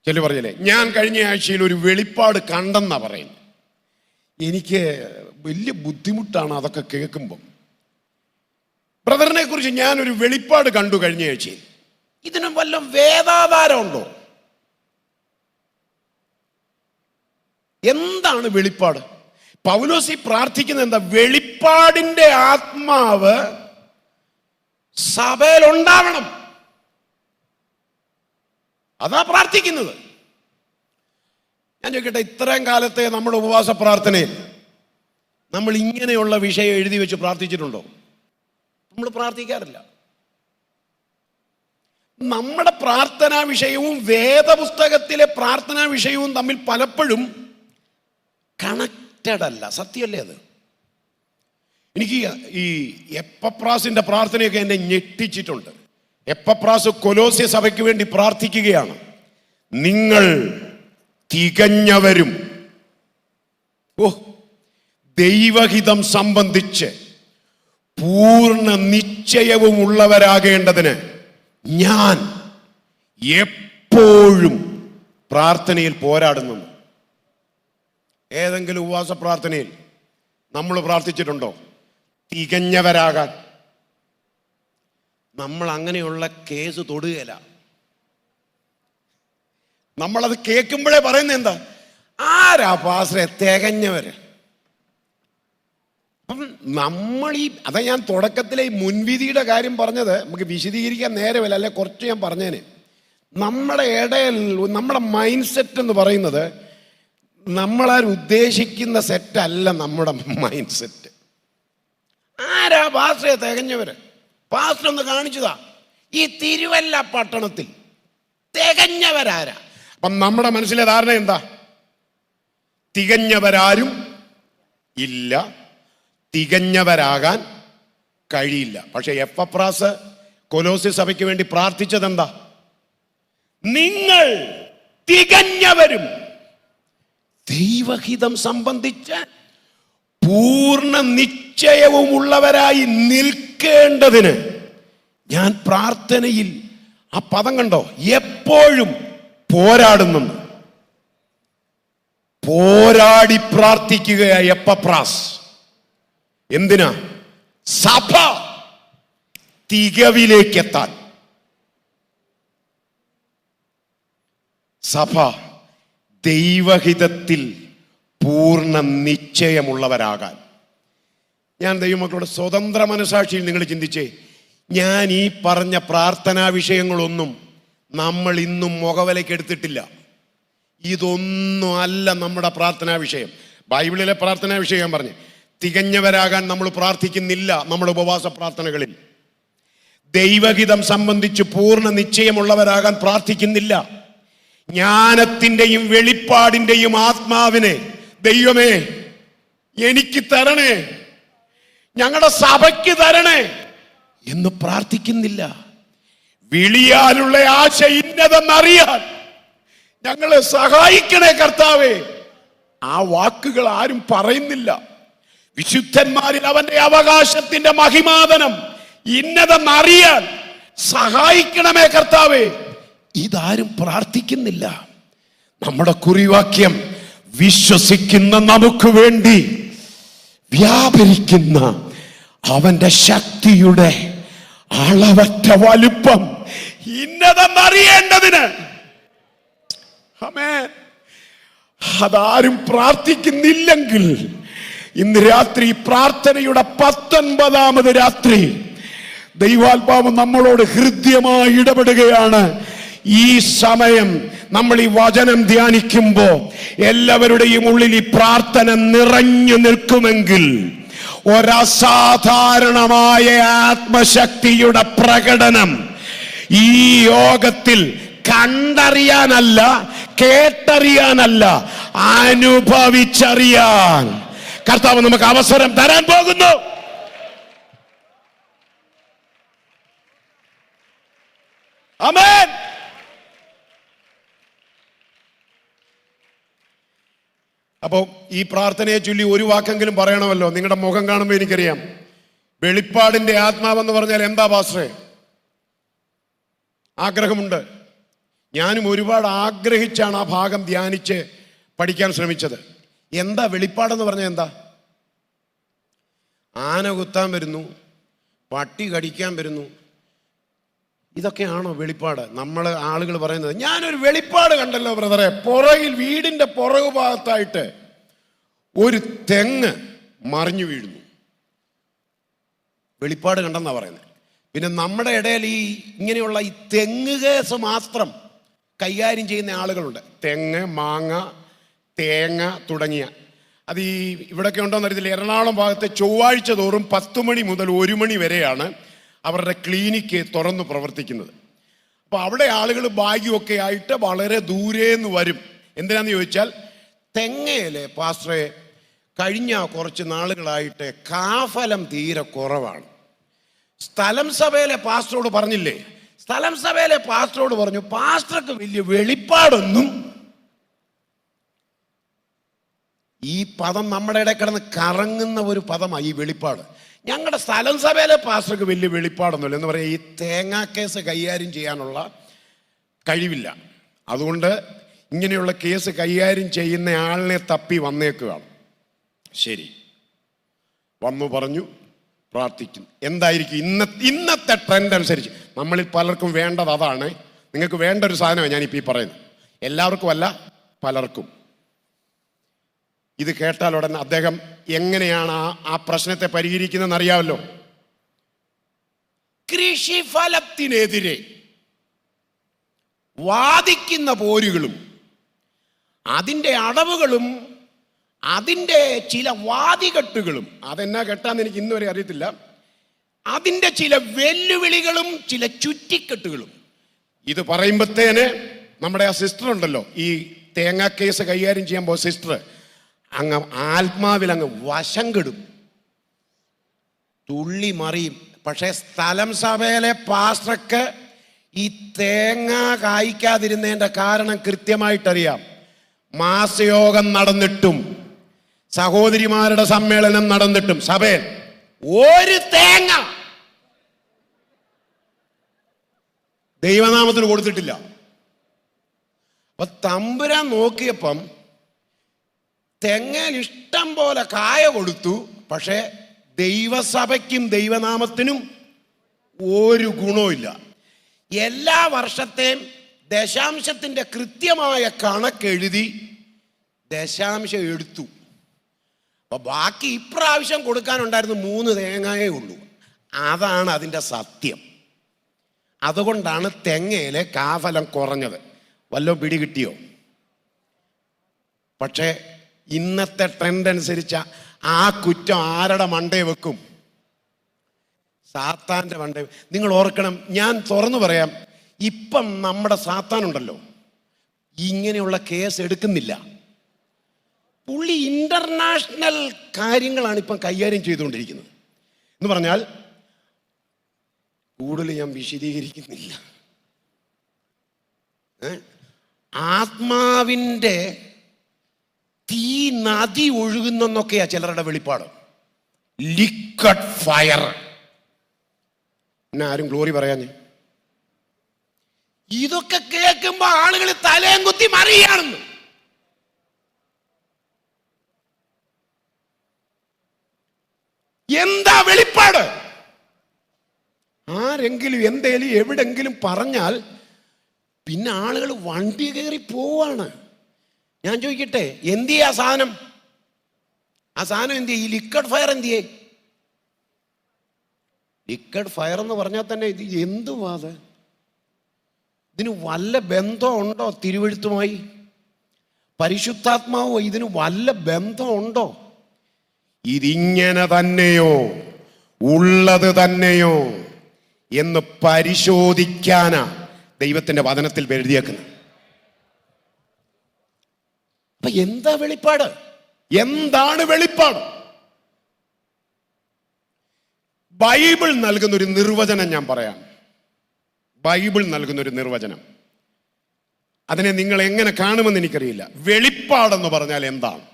ചില പറഞ്ഞില്ലേ, ഞാൻ കഴിഞ്ഞ ആഴ്ചയിൽ ഒരു വെളിപ്പാട് കണ്ടെന്നാ പറയുന്നത്. എനിക്ക് വലിയ ബുദ്ധിമുട്ടാണ് അതൊക്കെ കേൾക്കുമ്പം. ബ്രദറിനെ കുറിച്ച് ഞാനൊരു വെളിപ്പാട് കണ്ടു കഴിഞ്ഞ ആഴ്ചയിൽ. ഇതിനും വല്ല വേദാധാരം ഉണ്ടോ? എന്താണ് വെളിപ്പാട്? പൗലോസ് പ്രാർത്ഥിക്കുന്നത് എന്താ? വെളിപ്പാടിൻ്റെ ആത്മാവ് സഭയിൽ ഉണ്ടാവണം. അതാ പ്രാർത്ഥിക്കുന്നത്. ഞാൻ ചോദിക്കട്ടെ, ഇത്രയും കാലത്തെ നമ്മുടെ ഉപവാസ പ്രാർത്ഥനയിൽ നമ്മൾ ഇങ്ങനെയുള്ള വിഷയം എഴുതി വെച്ച് പ്രാർത്ഥിച്ചിട്ടുണ്ടോ? നമ്മൾ പ്രാർത്ഥിക്കാറില്ല. നമ്മുടെ പ്രാർത്ഥനാ വിഷയവും വേദപുസ്തകത്തിലെ പ്രാർത്ഥനാ വിഷയവും തമ്മിൽ പലപ്പോഴും കണക്റ്റഡ് അല്ല. സത്യമല്ലേ അത്? എനിക്ക് ഈ എപ്പപ്രാസിന്റെ പ്രാർത്ഥനയൊക്കെ എന്നെ ഞെട്ടിച്ചിട്ടുണ്ട്. എപ്പപ്രാസ് കൊലോസ്യ സഭയ്ക്ക് വേണ്ടി പ്രാർത്ഥിക്കുകയാണ്, നിങ്ങൾ തികഞ്ഞവരും ദൈവഹിതം സംബന്ധിച്ച് പൂർണ്ണ നിശ്ചയവും ഉള്ളവരാകേണ്ടതിന് ഞാൻ എപ്പോഴും പ്രാർത്ഥനയിൽ പോരാടുന്നു. ഏതെങ്കിലും ഉപവാസ പ്രാർത്ഥനയിൽ നമ്മൾ പ്രാർത്ഥിച്ചിട്ടുണ്ടോ തികഞ്ഞവരാകാൻ? നമ്മൾ അങ്ങനെയുള്ള കേസ് തൊടുകയില്ല. നമ്മളത് കേൾക്കുമ്പോഴേ പറയുന്നത് എന്താ? ആരാ പാസ്റ്ററെ തികഞ്ഞവര്? അപ്പം നമ്മൾ അതാ ഞാൻ തുടക്കത്തിലെ ഈ മുൻവിധിയുടെ കാര്യം പറഞ്ഞത്. നമുക്ക് വിശദീകരിക്കാൻ നേരമില്ല, അല്ലെ കുറച്ച് ഞാൻ പറഞ്ഞേനെ. നമ്മുടെ ഇടയിൽ നമ്മുടെ മൈൻഡ് സെറ്റ് എന്ന് പറയുന്നത് നമ്മളാരും ഉദ്ദേശിക്കുന്ന സെറ്റല്ല നമ്മുടെ മൈൻഡ് സെറ്റ്. ആരാ പാസ്റ്ററെ തികഞ്ഞവര്? പാസ്റ്റർ ഒന്ന് കാണിച്ചതാ, ഈ തിരുവല്ല പട്ടണത്തിൽ തികഞ്ഞവരാരാ? അപ്പം നമ്മുടെ മനസ്സിലെ ധാരണ എന്താ? തികഞ്ഞവരാരും ഇല്ല, തികഞ്ഞവരാകാൻ കഴിയില്ല. പക്ഷെ എപ്പപ്രാസ് കൊലോസ്യ സഭയ്ക്ക് വേണ്ടി പ്രാർത്ഥിച്ചത് എന്താ? നിങ്ങൾ തികഞ്ഞവരും ദൈവഹിതം സംബന്ധിച്ച് പൂർണ്ണ നിശ്ചയവും ഉള്ളവരായി നിൽക്കേണ്ടതിന് ഞാൻ പ്രാർത്ഥനയിൽ, ആ പദം കണ്ടോ, എപ്പോഴും പോരാടുന്നു. പോരാടി പ്രാർത്ഥിക്കുകയായി എപ്പപ്രാസ്. എന്തിനാ? സഭ തികവിലേക്കെത്താൻ, സഭ ദൈവഹിതത്തിൽ പൂർണ്ണ നിശ്ചയമുള്ളവരാകാൻ. ഞാൻ ദൈവമക്കളുടെ സ്വതന്ത്ര മനസാക്ഷിയിൽ നിങ്ങൾ ചിന്തിച്ചേ, ഞാൻ ഈ പറഞ്ഞ പ്രാർത്ഥനാ വിഷയങ്ങളൊന്നും നമ്മൾ ഇന്നും മുഖവിലേക്ക് എടുത്തിട്ടില്ല. ഇതൊന്നും അല്ല നമ്മുടെ പ്രാർത്ഥനാ വിഷയം. ബൈബിളിലെ പ്രാർത്ഥനാ വിഷയം ഞാൻ പറഞ്ഞു. തികഞ്ഞവരാകാൻ നമ്മൾ പ്രാർത്ഥിക്കുന്നില്ല നമ്മുടെ ഉപവാസ പ്രാർത്ഥനകളിൽ. ദൈവഹിതം സംബന്ധിച്ച് പൂർണ്ണ നിശ്ചയമുള്ളവരാകാൻ പ്രാർത്ഥിക്കുന്നില്ല. ജ്ഞാനത്തിൻ്റെയും വെളിപ്പാടിൻ്റെയും ആത്മാവിനെ ദൈവമേ എനിക്ക് തരണേ, ഞങ്ങളുടെ സഭയ്ക്ക് തരണേ എന്ന് പ്രാർത്ഥിക്കുന്നില്ല. വിളിയാലുള്ള ആശ ഇന്നതെന്നറിയാൻ ഞങ്ങളെ സഹായിക്കണേ കർത്താവേ. ആ വാക്കുകൾ ആരും പറയുന്നില്ല. വിശുദ്ധന്മാരിൽ അവന്റെ അവകാശത്തിന്റെ മഹിമാതനം ഇന്നതെന്നറിയാൻ സഹായിക്കണമേ കർത്താവേ. ഇതാരും പ്രാർത്ഥിക്കുന്നില്ല. നമ്മുടെ കുറിവാക്യം വിശ്വസിക്കുന്ന നമുക്ക് വേണ്ടി വ്യാപരിക്കുന്ന അവന്റെ ശക്തിയുടെ അളവറ്റ വലുപ്പം ഇന്നതെന്നറിയേണ്ടതിന്. ആമേൻ. അതാരും പ്രാർത്ഥിക്കുന്നില്ലെങ്കിൽ ഇന്ന് രാത്രി പ്രാർത്ഥനയുടെ 19ാമത് രാത്രി ദൈവാത്മാവ് നമ്മളോട് ഹൃദ്യമായി ഇടപെടുകയാണ്. ഈ സമയം നമ്മൾ ഈ വചനം ധ്യാനിക്കുമ്പോൾ എല്ലാവരുടെയും ഉള്ളിൽ ഈ പ്രാർത്ഥന നിറഞ്ഞു നിൽക്കുമെങ്കിൽ ഒരസാധാരണമായ ആത്മശക്തിയുടെ പ്രകടനം ഈ യോഗത്തിൽ കണ്ടറിയാനല്ല, കേട്ടറിയാനല്ല, അനുഭവിച്ചറിയാൻ കർത്താവ് നമുക്ക് അവസരം തരാൻ പോകുന്നു. ആമേൻ. അപ്പോ ഈ പ്രാർത്ഥനയെ ചൊല്ലി ഒരു വാക്കെങ്കിലും പറയണമല്ലോ. നിങ്ങളുടെ മുഖം കാണുമ്പോൾ എനിക്കറിയാം വെളിപ്പാടിന്റെ ആത്മാവെന്ന് പറഞ്ഞാൽ എന്താ പാസ്റ്ററേ? ആഗ്രഹമുണ്ട്. ഞാനും ഒരുപാട് ആഗ്രഹിച്ചാണ് ആ ഭാഗം ധ്യാനിച്ച് പഠിക്കാൻ ശ്രമിച്ചത്. എന്താ വെളിപ്പാടെന്ന് പറഞ്ഞാൽ എന്താ? ആന കുത്താൻ വരുന്നു, പട്ടി കടിക്കാൻ വരുന്നു, ഇതൊക്കെയാണോ വെളിപ്പാട്? നമ്മൾ ആളുകൾ പറയുന്നത് ഞാനൊരു വെളിപ്പാട് കണ്ടല്ലോ ബ്രദറെ, പുറകിൽ വീടിന്റെ പുറകു ഭാഗത്തായിട്ട് ഒരു തെങ്ങ് മറിഞ്ഞു വീഴുന്നു. വെളിപ്പാട് കണ്ടെന്നാ പറയുന്നത്. പിന്നെ നമ്മുടെ ഇടയിൽ ഈ ഇങ്ങനെയുള്ള ഈ തെങ്ങ് കേസ് മാത്രം കൈകാര്യം ചെയ്യുന്ന ആളുകളുണ്ട്. തെങ്ങ്, മാങ്ങ, തേങ്ങ തുടങ്ങിയ. അത് ഈ ഇവിടെയൊക്കെ ഉണ്ടോയെന്ന് അറിയത്തില്ല. എറണാകുളം ഭാഗത്തെ ചൊവ്വാഴ്ച തോറും 10 മണി മുതൽ 1 മണി വരെയാണ് അവരുടെ ക്ലിനിക്ക് തുറന്ന് പ്രവർത്തിക്കുന്നത്. അപ്പോൾ അവിടെ ആളുകൾ ഭാഗ്യമൊക്കെ ആയിട്ട് വളരെ ദൂരേന്ന് വരും. എന്തിനാന്ന് ചോദിച്ചാൽ തെങ്ങയിലെ പാസ്റ്ററെ കഴിഞ്ഞ കുറച്ച് നാളുകളായിട്ട് കാഫലം തീരെ കുറവാണ്. സ്ഥലം സഭയിലെ പാസ്റ്ററോട് പറഞ്ഞില്ലേ? സ്ഥലം സഭയിലെ പാസ്റ്ററോട് പറഞ്ഞു, പാസ്റ്റർക്ക് വലിയ വെളിപ്പാടൊന്നും. ഈ പദം നമ്മുടെ ഇടയിൽ കിടന്ന് കറങ്ങുന്ന ഒരു പദമാണ് ഈ വെളിപ്പാട്. ഞങ്ങളുടെ സ്ഥലം സഭയിലെ പാസ്റ്റർക്ക് വലിയ വെളിപ്പാടൊന്നുമില്ല എന്ന് പറയാം. ഈ തേങ്ങാ കേസ് കൈകാര്യം ചെയ്യാനുള്ള കഴിവില്ല. അതുകൊണ്ട് ഇങ്ങനെയുള്ള കേസ് കൈകാര്യം ചെയ്യുന്ന ആളിനെ തപ്പി വന്നേക്കുകയാണ്. ശരി, വന്നു പറഞ്ഞു, പ്രാർത്ഥിക്കുന്നു. എന്തായിരിക്കും ഇന്നത്തെ ട്രെൻഡ് അനുസരിച്ച് നമ്മളിൽ പലർക്കും വേണ്ടത് അതാണ്. നിങ്ങൾക്ക് വേണ്ട ഒരു സാധനമാണ് ഞാനിപ്പോൾ ഈ പറയുന്നത്. എല്ലാവർക്കും അല്ല, പലർക്കും. ഇത് കേട്ടാൽ ഉടനെ അദ്ദേഹം എങ്ങനെയാണ് ആ പ്രശ്നത്തെ പരിഹരിക്കുന്നതെന്ന് അറിയാമല്ലോ. കൃഷിഫലത്തിനെതിരെ വാദിക്കുന്ന പോരുകളും അതിൻ്റെ അടവുകളും അതിൻ്റെ ചില വാദികെട്ടുകളും, അതെന്നാ കെട്ടാന്ന് എനിക്ക് ഇന്നുവരെ അറിയത്തില്ല, അതിൻ്റെ ചില വെല്ലുവിളികളും ചില ചുറ്റിക്കെട്ടുകളും. ഇത് പറയുമ്പോഴത്തേന് നമ്മുടെ ആ സിസ്റ്റർ ഉണ്ടല്ലോ, ഈ തേങ്ങാ കേസ് കൈകാര്യം ചെയ്യാൻ പോകുന്ന സിസ്റ്റർ അങ്ങ് ആത്മാവിൽ അങ്ങ് വശം കെടും, തുള്ളി മറിയും. പക്ഷേ സ്ഥലം സഭയിലെ പാസ്റ്റർക്ക് ഈ തേങ്ങ കായ്ക്കാതിരുന്നതിൻ്റെ കാരണം കൃത്യമായിട്ടറിയാം. മാസയോഗം നടന്നിട്ടും സഹോദരിമാരുടെ സമ്മേളനം നടന്നിട്ടും സഭയിൽ ഒരു തേങ്ങ ദൈവനാമത്തിന് കൊടുത്തിട്ടില്ല. അപ്പൊ തമ്പുരാൻ നോക്കിയപ്പം തെങ്ങയിൽ ഇഷ്ടം പോലെ കായ കൊടുത്തു. പക്ഷേ ദൈവസഭയ്ക്കും ദൈവനാമത്തിനും ഒരു ഗുണവുമില്ല. എല്ലാ വർഷത്തെയും ദശാംശത്തിൻ്റെ കൃത്യമായ കണക്കെഴുതി ദശാംശം എടുത്തു. അപ്പൊ ബാക്കി ഇപ്രാവശ്യം കൊടുക്കാനുണ്ടായിരുന്നു 3 തേങ്ങയേ ഉള്ളൂ. അതാണ് അതിൻ്റെ സത്യം. അതുകൊണ്ടാണ് തെങ്ങയിലെ കാഫലം കുറഞ്ഞത്. വല്ലോ പിടി കിട്ടിയോ? പക്ഷേ ഇന്നത്തെ ട്രെൻഡ് അനുസരിച്ച് ആ കുറ്റം ആരുടെ മണ്ടേ വെക്കും? സാത്താൻ്റെ മണ്ടേ. നിങ്ങൾ ഓർക്കണം, ഞാൻ തുറന്നു പറയാം, ഇപ്പം നമ്മുടെ സാത്താനുണ്ടല്ലോ ഇങ്ങനെയുള്ള കേസ് എടുക്കുന്നില്ല. പുള്ളി ഇന്റർനാഷണൽ കാര്യങ്ങളാണ് ഇപ്പം കൈകാര്യം ചെയ്തുകൊണ്ടിരിക്കുന്നത്. എന്ന് പറഞ്ഞാൽ കൂടുതൽ ഞാൻ വിശദീകരിക്കുന്നില്ല. ആത്മാവിൻ്റെ തീ നദി ഒഴുകുന്നൊക്കെയാ ചിലരുടെ വെളിപ്പാട്. Liquid fire. പിന്നെ ആരും ഗ്ലോറി പറയാഞ്ഞേ? ഇതൊക്കെ കേൾക്കുമ്പോ ആളുകൾ തലയും കുത്തി മറിയാണെന്ന്. ആരെങ്കിലും എന്തേലും എവിടെങ്കിലും പറഞ്ഞാൽ പിന്നെ ആളുകൾ വണ്ടി കയറി പോവാണ്. ഞാൻ ചോദിക്കട്ടെ, എന്തിയെ ആ സാധനം? ആ സാധനം എന്തിയെ? ഈ ലിക്വിഡ് ഫയർ എന്തിയെ? ലിക്വിഡ് ഫയർ എന്ന് പറഞ്ഞാൽ തന്നെ ഇത് എന്തുവാത്? ഇതിന് വല്ല ബന്ധമുണ്ടോ തിരുവെഴുത്തുമായി? പരിശുദ്ധാത്മാവോ ഇതിന് വല്ല ബന്ധമുണ്ടോ? ഇതിങ്ങനെ തന്നെയോ ഉള്ളത് തന്നെയോ എന്ന് പരിശോധിക്കാനാ ദൈവത്തിന്റെ വചനത്തിൽ എഴുതിയേക്കുന്നത്. അപ്പൊ എന്താ വെളിപ്പാട്? എന്താണ് വെളിപ്പാട്? ബൈബിൾ നൽകുന്നൊരു നിർവചനം ഞാൻ പറയാം. ബൈബിൾ നൽകുന്നൊരു നിർവചനം, അതിനെ നിങ്ങൾ എങ്ങനെ കാണുമെന്ന് എനിക്കറിയില്ല. വെളിപ്പാടെന്ന് പറഞ്ഞാൽ എന്താണ്?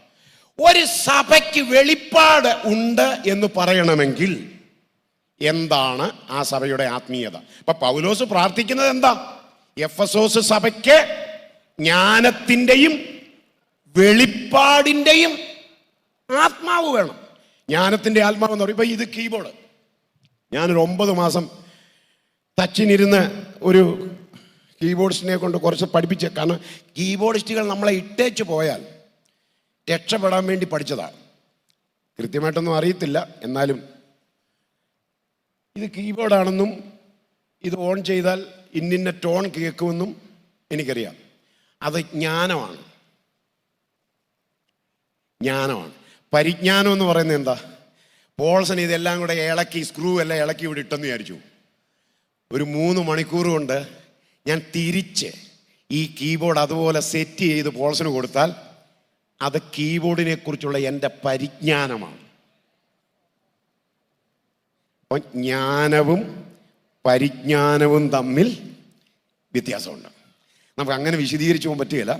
ഒരു സഭയ്ക്ക് വെളിപ്പാട് ഉണ്ട് എന്ന് പറയണമെങ്കിൽ എന്താണ് ആ സഭയുടെ ആത്മീയത? അപ്പൊ പൗലോസ് പ്രാർത്ഥിക്കുന്നത് എന്താ? എഫെസോസ് സഭയ്ക്ക് ജ്ഞാനത്തിൻ്റെയും വെളിപ്പാടിൻ്റെയും ആത്മാവ് വേണം. ജ്ഞാനത്തിൻ്റെ ആത്മാവ് എന്ന് പറയും. ഇപ്പൊ ഇത് കീബോർഡ്, ഞാനൊരു 9 മാസം തച്ചിനിരുന്ന് ഒരു കീബോർഡിസ്റ്റിനെ കൊണ്ട് കുറച്ച് പഠിപ്പിച്ച്. കാരണം കീബോർഡിസ്റ്റുകൾ നമ്മളെ ഇട്ടേച്ച് പോയാൽ രക്ഷപ്പെടാൻ വേണ്ടി പഠിച്ചതാണ്. കൃത്യമായിട്ടൊന്നും അറിയത്തില്ല, എന്നാലും ഇത് കീബോർഡാണെന്നും ഇത് ഓൺ ചെയ്താൽ ഇന്നിന്ന ടോൺ കേൾക്കുമെന്നും എനിക്കറിയാം. അത് ജ്ഞാനമാണ്. ജ്ഞാനമാണ്. പരിജ്ഞാനം എന്ന് പറയുന്നത് എന്താ? പോൾസൺ ഇതെല്ലാം കൂടെ ഇളക്കി, സ്ക്രൂ എല്ലാം ഇളക്കി ഇവിടെ ഇട്ടെന്ന് വിചാരിച്ചു. ഒരു 3 മണിക്കൂർ കൊണ്ട് ഞാൻ തിരിച്ച് ഈ കീബോർഡ് അതുപോലെ സെറ്റ് ചെയ്ത് പോൾസന് കൊടുത്താൽ അത് കീബോർഡിനെ കുറിച്ചുള്ള എൻ്റെ പരിജ്ഞാനമാണ്. അപ്പം ജ്ഞാനവും പരിജ്ഞാനവും തമ്മിൽ വ്യത്യാസമുണ്ട്. നമുക്ക് അങ്ങനെ വിശദീകരിച്ചു പോകാൻ പറ്റുകയില്ല.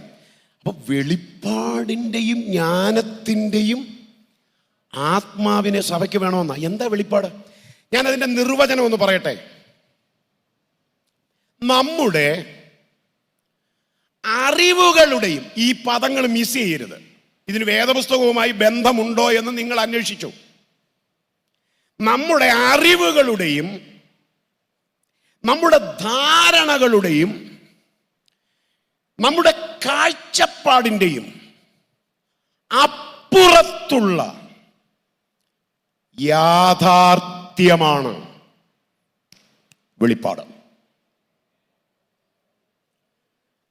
അപ്പൊ വെളിപ്പാടിൻ്റെയും ജ്ഞാനത്തിൻ്റെയും ആത്മാവിനെ സഭയ്ക്ക് വേണമെന്നാ. എന്താ വെളിപ്പാട്? ഞാൻ അതിൻ്റെ നിർവചനം ഒന്ന് പറയട്ടെ. നമ്മുടെ അറിവുകളുടെയും, ഈ പദങ്ങൾ മിസ് ചെയ്യരുത്, ഇതിന് വേദപുസ്തകവുമായി ബന്ധമുണ്ടോ എന്ന് നിങ്ങൾ അന്വേഷിച്ചു. നമ്മുടെ അറിവുകളുടെയും നമ്മുടെ ധാരണകളുടെയും നമ്മുടെ കാഴ്ചപ്പാടിൻ്റെയും അപ്പുറത്തുള്ള യാഥാർത്ഥ്യമാണ് വെളിപ്പാട്.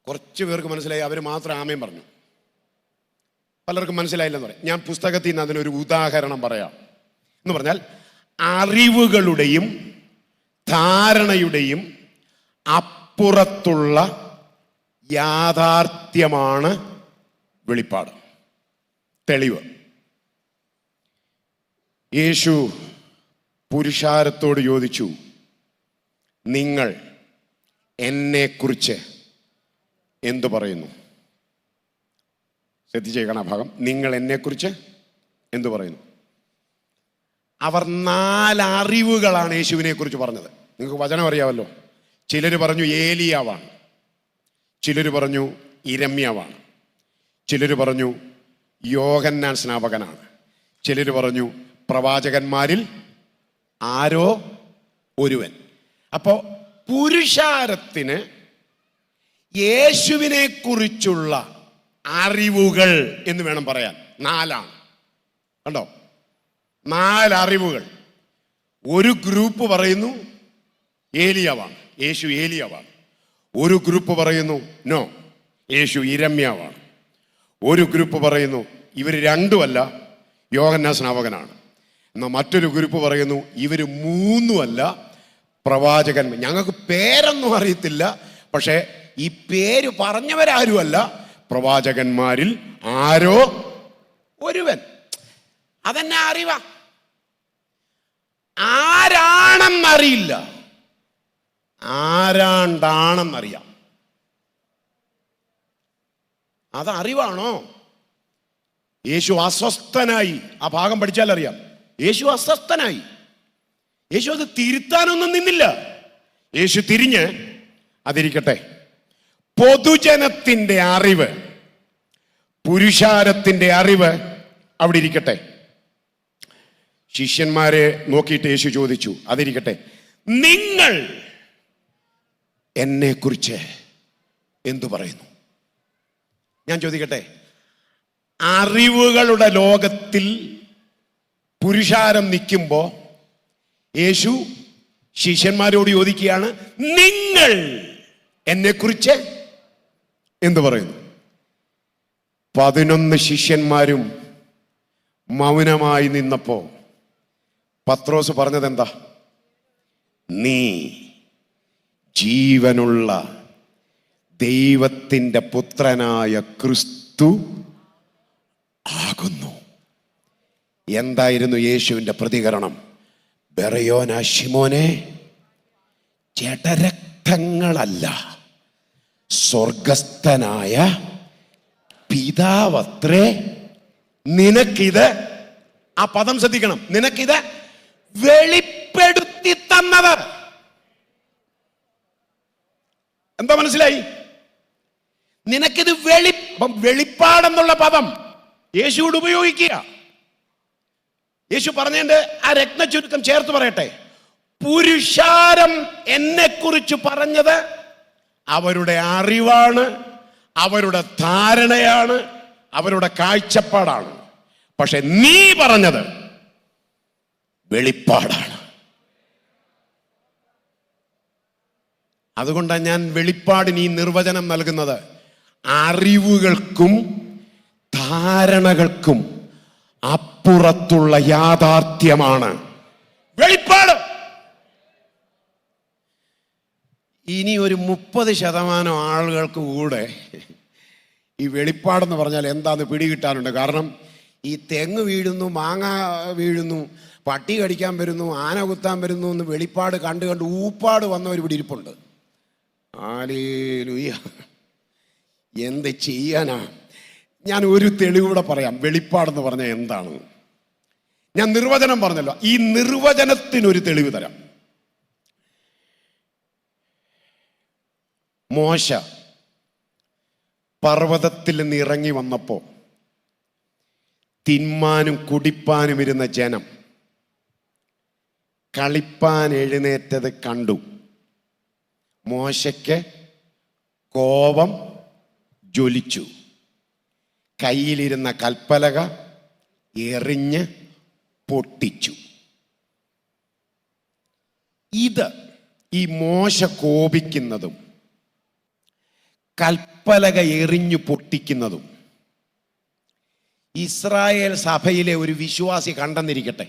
കുറച്ച് പേർക്ക് മനസ്സിലായി, അവർ മാത്രം ആമേൻ പറഞ്ഞു. പലർക്കും മനസ്സിലായില്ലെന്ന് പറയും. ഞാൻ പുസ്തകത്തിൽ നിന്ന് അതിനൊരു ഉദാഹരണം പറയാം. എന്ന് പറഞ്ഞാൽ അറിവുകളുടെയും ധാരണയുടെയും അപ്പുറത്തുള്ള യാഥാർത്ഥ്യമാണ് വെളിപ്പാട്. തെളിവ്. യേശു പുരുഷാരത്തോട് ചോദിച്ചു, നിങ്ങൾ എന്നെക്കുറിച്ച് എന്തു പറയുന്നു? ശ്രദ്ധിച്ചേക്കണം ആ ഭാഗം. നിങ്ങൾ എന്നെക്കുറിച്ച് എന്തു പറയുന്നു? അവർ 4 അറിവുകളാണ് യേശുവിനെ കുറിച്ച് പറഞ്ഞത്. നിങ്ങൾക്ക് വചനം അറിയാമല്ലോ. ചിലർ പറഞ്ഞു ഏലിയാവാണ്, ചിലർ പറഞ്ഞു ഇരമ്യാവാണ്, ചിലർ പറഞ്ഞു യോഹന്നാൻ സ്നാപകനാണ്, ചിലർ പറഞ്ഞു പ്രവാചകന്മാരിൽ ആരോ ഒരുവൻ. അപ്പോ പുരുഷാരത്തിന് യേശുവിനെ കുറിച്ചുള്ള അറിവുകൾ എന്ന് വേണം പറയാൻ 4 കണ്ടോ? 4 അറിവുകൾ. ഒരു ഗ്രൂപ്പ് പറയുന്നു ഏലിയാവാണ്, യേശു ഏലിയാവാണ്. ഒരു ഗ്രൂപ്പ് പറയുന്നു നോ, യേശു ഇരമ്യാവാണ്. ഒരു ഗ്രൂപ്പ് പറയുന്നു ഇവർ രണ്ടുമല്ല, യോഹന്നാൻ സ്നാപകനാണ്. എന്നാൽ മറ്റൊരു ഗ്രൂപ്പ് പറയുന്നു ഇവർ 3 പ്രവാചകൻ. ഞങ്ങൾക്ക് പേരൊന്നും അറിയത്തില്ല, പക്ഷേ ഈ പേര് പറഞ്ഞവരാരുമല്ല, പ്രവാചകന്മാരിൽ ആരോ ഒരുവൻ. അതെന്നെ അറിവാ. ആരാണെന്നറിയില്ല, ആരാണ്ടാണെന്നറിയാം. അതറിവാണോ? യേശു അസ്വസ്ഥനായി. ആ ഭാഗം പഠിച്ചാൽ അറിയാം. യേശു അസ്വസ്ഥനായി. യേശു അത് തിരുത്താനൊന്നും നിന്നില്ല. യേശു തിരിഞ്ഞ് അതിരിക്കട്ടെ, പൊതുജനത്തിന്റെ അറിവ്, പുരുഷാരത്തിന്റെ അറിവ് അവിടെ ഇരിക്കട്ടെ. ശിഷ്യന്മാരെ നോക്കിയിട്ട് യേശു ചോദിച്ചു, അതിരിക്കട്ടെ, നിങ്ങൾ എന്നെക്കുറിച്ച് എന്തു പറയുന്നു? ഞാൻ ചോദിക്കട്ടെ, അറിവുകളുടെ ലോകത്തിൽ പുരുഷാരം നിൽക്കുമ്പോൾ യേശു ശിഷ്യന്മാരോട് ചോദിക്കുകയാണ്, നിങ്ങൾ എന്നെക്കുറിച്ച് എന്തു പറയുന്നു? 11 ശിഷ്യന്മാരും മൗനമായി നിന്നപ്പോ പത്രോസ് പറഞ്ഞത് എന്താ? നീ ജീവനുള്ള ദൈവത്തിൻ്റെ പുത്രനായ ക്രിസ്തു ആകുന്നു. എന്തായിരുന്നു യേശുവിൻ്റെ പ്രതികരണം? ബെറയോന ശിമോനെ, ജഡരക്തങ്ങളല്ല, സ്വർഗസ്ഥനായ പിതാവത്രേ നിനക്കിത്, ആ പദം ശ്രദ്ധിക്കണം, നിനക്കിത് വെളിപ്പെടുത്തി തന്നത്. എന്താ മനസ്സിലായി? നിനക്കിത് വെളിപ്പാടെന്നുള്ള പദം യേശുവോട് ഉപയോഗിക്കുക. യേശു പറഞ്ഞതിന്റെ ആ രത്ന ചുരുക്കം ചേർത്ത് പറയട്ടെ. പുരുഷാരം എന്നെക്കുറിച്ച് പറഞ്ഞത് അവരുടെ അറിവാണ്, അവരുടെ ധാരണയാണ്, അവരുടെ കാഴ്ചപ്പാടാണ്. പക്ഷെ നീ പറഞ്ഞത് വെളിപ്പാടാണ്. അതുകൊണ്ടാണ് ഞാൻ വെളിപ്പാടിന് ഈ നിർവചനം നൽകുന്നത്. അറിവുകൾക്കും ധാരണകൾക്കും അപ്പുറത്തുള്ള യാഥാർത്ഥ്യമാണ് വെളിപ്പാട്. ഇനി ഒരു 30% ആളുകൾക്ക് കൂടെ ഈ വെളിപ്പാടെന്ന് പറഞ്ഞാൽ എന്താന്ന് പിടികിട്ടാനുണ്ട്. കാരണം ഈ തെങ്ങ് വീഴുന്നു, മാങ്ങ വീഴുന്നു, പട്ടി കടിക്കാൻ വരുന്നു, ആന കുത്താൻ വരുന്നു എന്ന് വെളിപ്പാട് കണ്ട് കണ്ട് ഊപ്പാട് വന്നവർ ഇവിടെ ഇരിപ്പുണ്ട്. ഹല്ലേലൂയ. എന്ത് ചെയ്യാനാ? ഞാൻ ഒരു തെളിവൂടെ പറയാം വെളിപ്പാടെന്ന് പറഞ്ഞാൽ എന്താണ്. ഞാൻ നിർവചനം പറഞ്ഞല്ലോ, ഈ നിർവചനത്തിനൊരു തെളിവ് തരാം. മോശ പർവ്വതത്തിൽ നിന്ന് ഇറങ്ങി വന്നപ്പോ തിന്മാനും കുടിപ്പാനും ഇരുന്ന ജനം കളിപ്പാൻ എഴുന്നേറ്റത് കണ്ടു. മോശയ്ക്ക് കോപം ജ്വലിച്ചു. കയ്യിലിരുന്ന കൽപ്പലക എറിഞ്ഞ് പൊട്ടിച്ചു. ഇത് ഈ മോശ കോപിക്കുന്നതും കൽപ്പലക എറിഞ്ഞു പൊട്ടിക്കുന്നതും ഇസ്രായേൽ സഭയിലെ ഒരു വിശ്വാസി കണ്ടെന്നിരിക്കട്ടെ.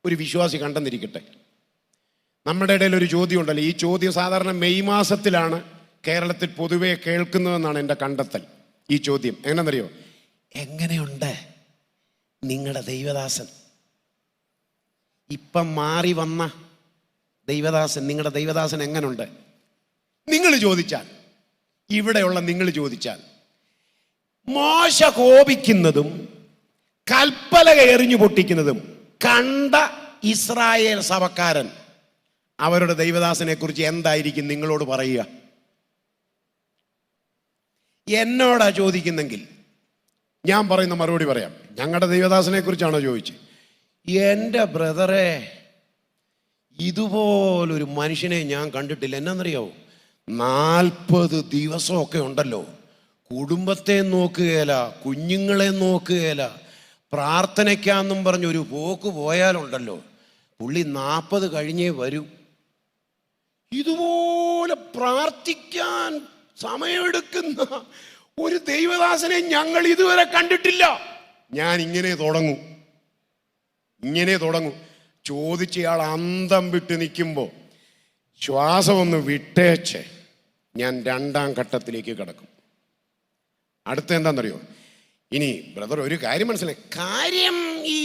ഒരു വിശ്വാസി കണ്ടെന്നിരിക്കട്ടെ. നമ്മുടെ ഇടയിൽ ഒരു ചോദ്യം ഉണ്ടല്ലോ. ഈ ചോദ്യം സാധാരണ മെയ് മാസത്തിലാണ് കേരളത്തിൽ പൊതുവെ കേൾക്കുന്നതെന്നാണ് എൻ്റെ കണ്ടെത്തൽ. ഈ ചോദ്യം എങ്ങനെയെന്നറിയോ? എങ്ങനെയുണ്ട് നിങ്ങളുടെ ദൈവദാസൻ? ഇപ്പം മാറി വന്ന ദൈവദാസൻ, നിങ്ങളുടെ ദൈവദാസൻ എങ്ങനുണ്ട്? നിങ്ങൾ ചോദിച്ചാൽ, ഇവിടെയുള്ള നിങ്ങൾ ചോദിച്ചാൽ, മോശ കോപിക്കുന്നതും കൽപ്പലക എറിഞ്ഞു പൊട്ടിക്കുന്നതും കണ്ട ഇസ്രായേൽ സഭക്കാരൻ അവരുടെ ദൈവദാസനെ കുറിച്ച് എന്തായിരിക്കും നിങ്ങളോട് പറയുക? എന്നോടാ ചോദിക്കുന്നെങ്കിൽ ഞാൻ പറയുന്ന മറുപടി പറയാം. ഞങ്ങളുടെ ദൈവദാസനെ കുറിച്ചാണോ ചോദിച്ചത്? എൻ്റെ ബ്രദറെ, ഇതുപോലൊരു മനുഷ്യനെ ഞാൻ കണ്ടിട്ടില്ല. എന്നാന്നറിയാവോ? 40 ദിവസമൊക്കെ ഉണ്ടല്ലോ, കുടുംബത്തെ നോക്കുകയില്ല, കുഞ്ഞുങ്ങളെ നോക്കുകയില്ല, പ്രാർത്ഥനയ്ക്കാന്നും പറഞ്ഞൊരു പോക്ക് പോയാലുണ്ടല്ലോ, പുള്ളി 40 കഴിഞ്ഞേ വരൂ. ഇതുപോലെ പ്രാർത്ഥിക്കാൻ സമയമെടുക്കുന്ന ഒരു ദൈവദാസനെ ഞങ്ങൾ ഇതുവരെ കണ്ടിട്ടില്ല. ഞാൻ ഇങ്ങനെ തുടങ്ങും. ചോദിച്ചയാൾ അന്തം വിട്ട് നിൽക്കുമ്പോൾ ശ്വാസം ഒന്ന് വിട്ടേച്ച് ഞാൻ 2ാം ഘട്ടത്തിലേക്ക് കിടക്കും. അടുത്ത എന്താണെന്നറിയോ? ഇനി ബ്രദർ ഒരു കാര്യം മനസ്സിലായി. കാര്യം ഈ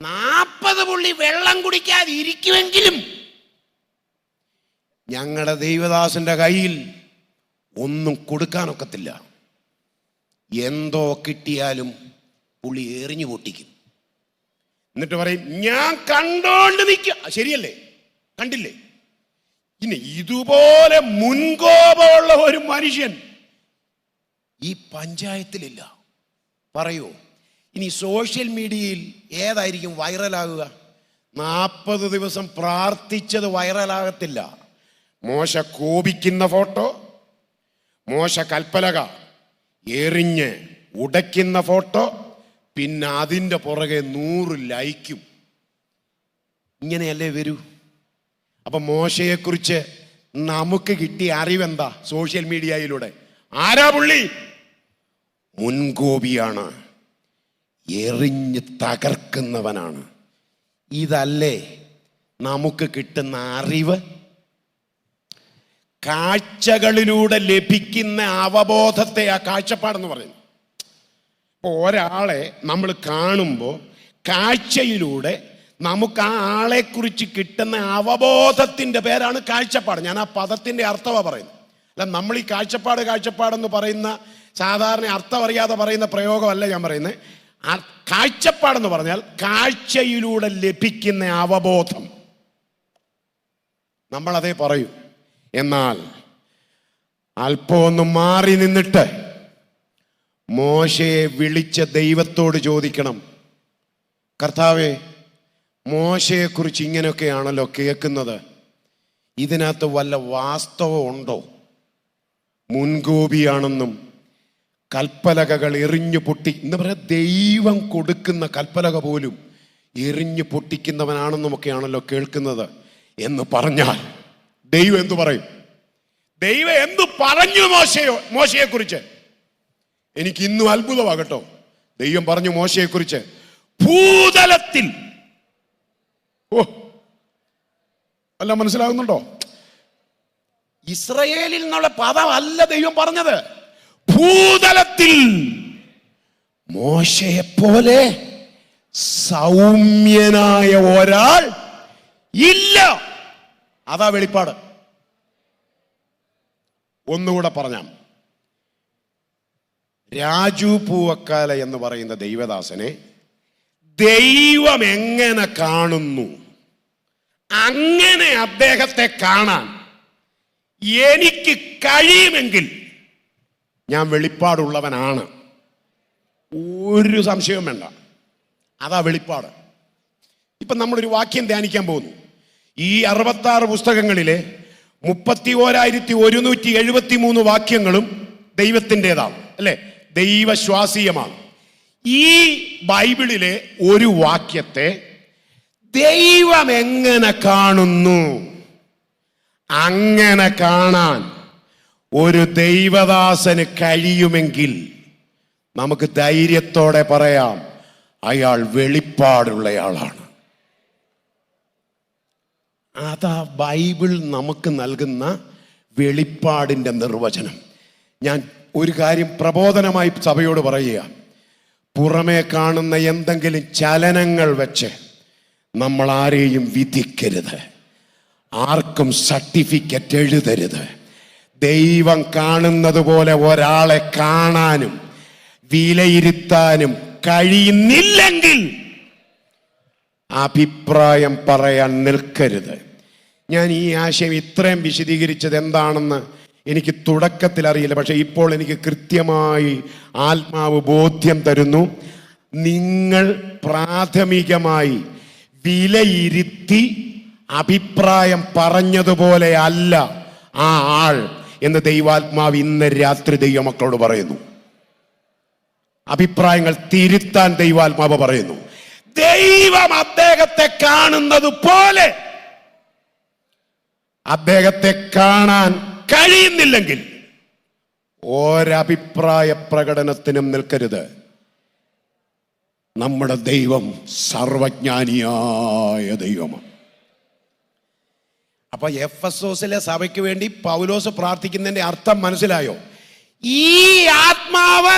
40 പുള്ളി വെള്ളം കുടിക്കാതെ ഇരിക്കുമെങ്കിലും ഞങ്ങളുടെ ദൈവദാസന്റെ കയ്യിൽ ഒന്നും കൊടുക്കാനൊക്കത്തില്ല. എന്തോ കിട്ടിയാലും പുള്ളി എറിഞ്ഞു പൊട്ടിക്കും. എന്നിട്ട് പറയും, ഞാൻ കണ്ടോണ്ട് നിൽക്കുക. ശരിയല്ലേ? കണ്ടില്ലേ? ഇനി ഇതുപോലെ മുൻകോപമുള്ള ഒരു മനുഷ്യൻ ഈ പഞ്ചായത്തിലില്ല. പറയൂ, ഇനി സോഷ്യൽ മീഡിയയിൽ ഏതായിരിക്കും വൈറലാകുക? 40 ദിവസം പ്രാർത്ഥിച്ചത് വൈറലാകത്തില്ല. മോശ കോപിക്കുന്ന ഫോട്ടോ, മോശ കൽപ്പലക എറിഞ്ഞ് ഉടയ്ക്കുന്ന ഫോട്ടോ, പിന്നെ അതിൻ്റെ പുറകെ 100 ലൈക്കും. ഇങ്ങനെയല്ലേ വരൂ. അപ്പൊ മോശയെക്കുറിച്ച് നമുക്ക് കിട്ടിയ അറിവെന്താ? സോഷ്യൽ മീഡിയയിലൂടെ. ആരാ പുള്ളി? മുൻകോപിയാണ്, എറിഞ്ഞ് തകർക്കുന്നവനാണ്. ഇതല്ലേ നമുക്ക് കിട്ടുന്ന അറിവ്? കാഴ്ചകളിലൂടെ ലഭിക്കുന്ന അവബോധത്തെ ആ കാഴ്ചപ്പാടെന്ന് പറയുന്നു. ഇപ്പോൾ ഒരാളെ നമ്മൾ കാണുമ്പോൾ കാഴ്ചയിലൂടെ നമുക്ക് ആ ആളെക്കുറിച്ച് കിട്ടുന്ന അവബോധത്തിൻ്റെ പേരാണ് കാഴ്ചപ്പാട്. ഞാൻ ആ പദത്തിൻ്റെ അർത്ഥമാണ് പറയുന്നത്. അല്ല, നമ്മൾ ഈ കാഴ്ചപ്പാടെന്ന് പറയുന്ന സാധാരണ അർത്ഥം അറിയാതെ പറയുന്ന പ്രയോഗമല്ല ഞാൻ പറയുന്നത്. കാഴ്ചപ്പാടെന്ന് പറഞ്ഞാൽ കാഴ്ചയിലൂടെ ലഭിക്കുന്ന അവബോധം, നമ്മളതേ പറയൂ. എന്നാൽ അല്പം ഒന്ന് മാറി നിന്നിട്ട് മോശയെ വിളിച്ച ദൈവത്തോട് ചോദിക്കണം, കർത്താവേ, മോശയെക്കുറിച്ച് ഇങ്ങനെയൊക്കെയാണല്ലോ കേൾക്കുന്നത്, ഇതിനകത്ത് വല്ല വാസ്തവം ഉണ്ടോ? മുൻകോപിയാണെന്നും കൽപ്പലകകൾ എറിഞ്ഞു പൊട്ടി, എന്താ പറയുക, ദൈവം കൊടുക്കുന്ന കൽപ്പലക പോലും എറിഞ്ഞു പൊട്ടിക്കുന്നവനാണെന്നുമൊക്കെയാണല്ലോ കേൾക്കുന്നത് എന്ന് പറഞ്ഞാൽ ദൈവം എന്തു പറയും? ദൈവം എന്തു പറഞ്ഞു മോശയെക്കുറിച്ച്? എനിക്ക് ഇന്നും അത്ഭുതമാകട്ടോ. ദൈവം പറഞ്ഞു മോശയെക്കുറിച്ച്, ഭൂതലത്തിൽ, അല്ല മനസ്സിലാകുന്നുണ്ടോ? ഇസ്രയേലിൽ നിന്നുള്ള പദമല്ല ദൈവം പറഞ്ഞത്. ഭൂതലത്തിൽ മോശയെപ്പോലെ സൗമ്യനായ ഒരാൾ ഇല്ല. അതാ വെളിപ്പാട്. ഒന്നുകൂടെ പറഞ്ഞാം. രാജു പൂവക്കാല എന്ന് പറയുന്ന ദൈവദാസനെ ദൈവം എങ്ങനെ കാണുന്നു, അങ്ങനെ അദ്ദേഹത്തെ കാണാൻ എനിക്ക് കഴിയുമെങ്കിൽ ഞാൻ വെളിപ്പാടുള്ളവനാണ്. ഒരു സംശയവും വേണ്ട. അതാ വെളിപ്പാട്. ഇപ്പം നമ്മളൊരു വാക്യം ധ്യാനിക്കാൻ പോകുന്നു. ഈ 66 പുസ്തകങ്ങളിലെ 31,173 വാക്യങ്ങളും ദൈവത്തിൻ്റെതാണ്, അല്ലേ? ദൈവശ്വാസീയമാണ്. ഈ ബൈബിളിലെ ഒരു വാക്യത്തെ ദൈവം എങ്ങനെ കാണുന്നു, അങ്ങനെ കാണാൻ ഒരു ദൈവദാസന് കഴിയുമെങ്കിൽ നമുക്ക് ധൈര്യത്തോടെ പറയാം, അയാൾ വെളിപ്പാടുള്ളയാളാണ്. അതാ ബൈബിൾ നമുക്ക് നൽകുന്ന വെളിപ്പാടിൻ്റെ നിർവചനം. ഞാൻ ഒരു കാര്യം പ്രബോധനമായി സഭയോട് പറയുക, പുറമേ കാണുന്ന എന്തെങ്കിലും ചലനങ്ങൾ വെച്ച് നമ്മൾ ആരെയും വിധിക്കരുത്, ആർക്കും സർട്ടിഫിക്കറ്റ് എഴുതരുത്. ദൈവം കാണുന്നത് പോലെ ഒരാളെ കാണാനും വിലയിരുത്താനും കഴിയുന്നില്ലെങ്കിൽ അഭിപ്രായം പറയാൻ നിൽക്കരുത്. ഞാൻ ഈ ആശയം ഇത്രയും വിശദീകരിച്ചത് എന്താണെന്ന് എനിക്ക് തുടക്കത്തിൽ അറിയില്ല, പക്ഷെ ഇപ്പോൾ എനിക്ക് കൃത്യമായി ആത്മാവ് ബോധ്യം തരുന്നു. നിങ്ങൾ പ്രാഥമികമായി വിലയിരുത്തി അഭിപ്രായം പറഞ്ഞതുപോലെ അല്ല ആ ആൾ എന്ന് ദൈവാത്മാവ് ഇന്ന് രാത്രി ദൈവമക്കളോട് പറയുന്നു. അഭിപ്രായങ്ങൾ തിരുത്താൻ ദൈവാത്മാവ് പറയുന്നു. ദൈവം അദ്ദേഹത്തെ കാണുന്നത് പോലെ അദ്ദേഹത്തെ കാണാൻ കഴിയുന്നില്ലെങ്കിൽ ഒരഭിപ്രായ പ്രകടനത്തിനും നിൽക്കരുത്. നമ്മുടെ ദൈവം സർവജ്ഞാനിയായ ദൈവമാണ്. അപ്പൊ എഫെസോസിലെ സഭയ്ക്ക് വേണ്ടി പൗലോസ് പ്രാർത്ഥിക്കുന്നതിന്റെ അർത്ഥം മനസ്സിലായോ? ഈ ആത്മാവ്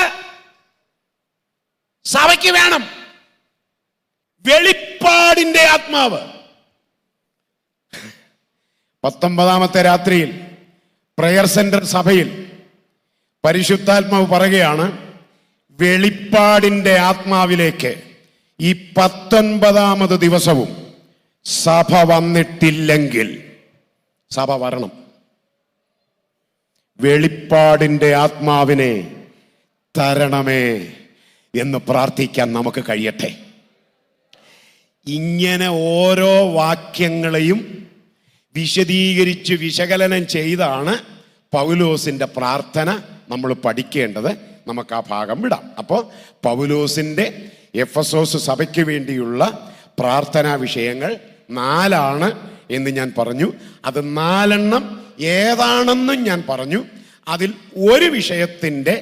സഭയ്ക്ക് വേണം, വെളിപ്പാടിന്റെ ആത്മാവ്. 19ാമത്തെ രാത്രിയിൽ പ്രയർ സെന്റർ സഭയിൽ പരിശുദ്ധാത്മാവ് പറയുകയാണ്, വെളിപ്പാടിന്റെ ആത്മാവിലേക്ക് ഈ 19ാമത് ദിവസവും സഭ വന്നിട്ടില്ലെങ്കിൽ സഭ വരണം. വെളിപ്പാടിന്റെ ആത്മാവിനെ തരണമേ എന്ന് പ്രാർത്ഥിക്കാൻ നമുക്ക് കഴിയട്ടെ. ഇങ്ങനെ ഓരോ വാക്യങ്ങളെയും വിശദീകരിച്ച് വിശകലനം ചെയ്താണ് പൗലോസിൻ്റെ പ്രാർത്ഥന നമ്മൾ പഠിക്കേണ്ടത്. നമുക്ക് ആ ഭാഗം വിടാം. അപ്പോൾ പൗലോസിൻ്റെ എഫെസോസ് സഭയ്ക്ക് വേണ്ടിയുള്ള പ്രാർത്ഥനാ വിഷയങ്ങൾ 4 എന്ന് ഞാൻ പറഞ്ഞു. അത് 4 ഏതാണെന്നും ഞാൻ പറഞ്ഞു. അതിൽ ഒരു വിഷയത്തിൻ്റെ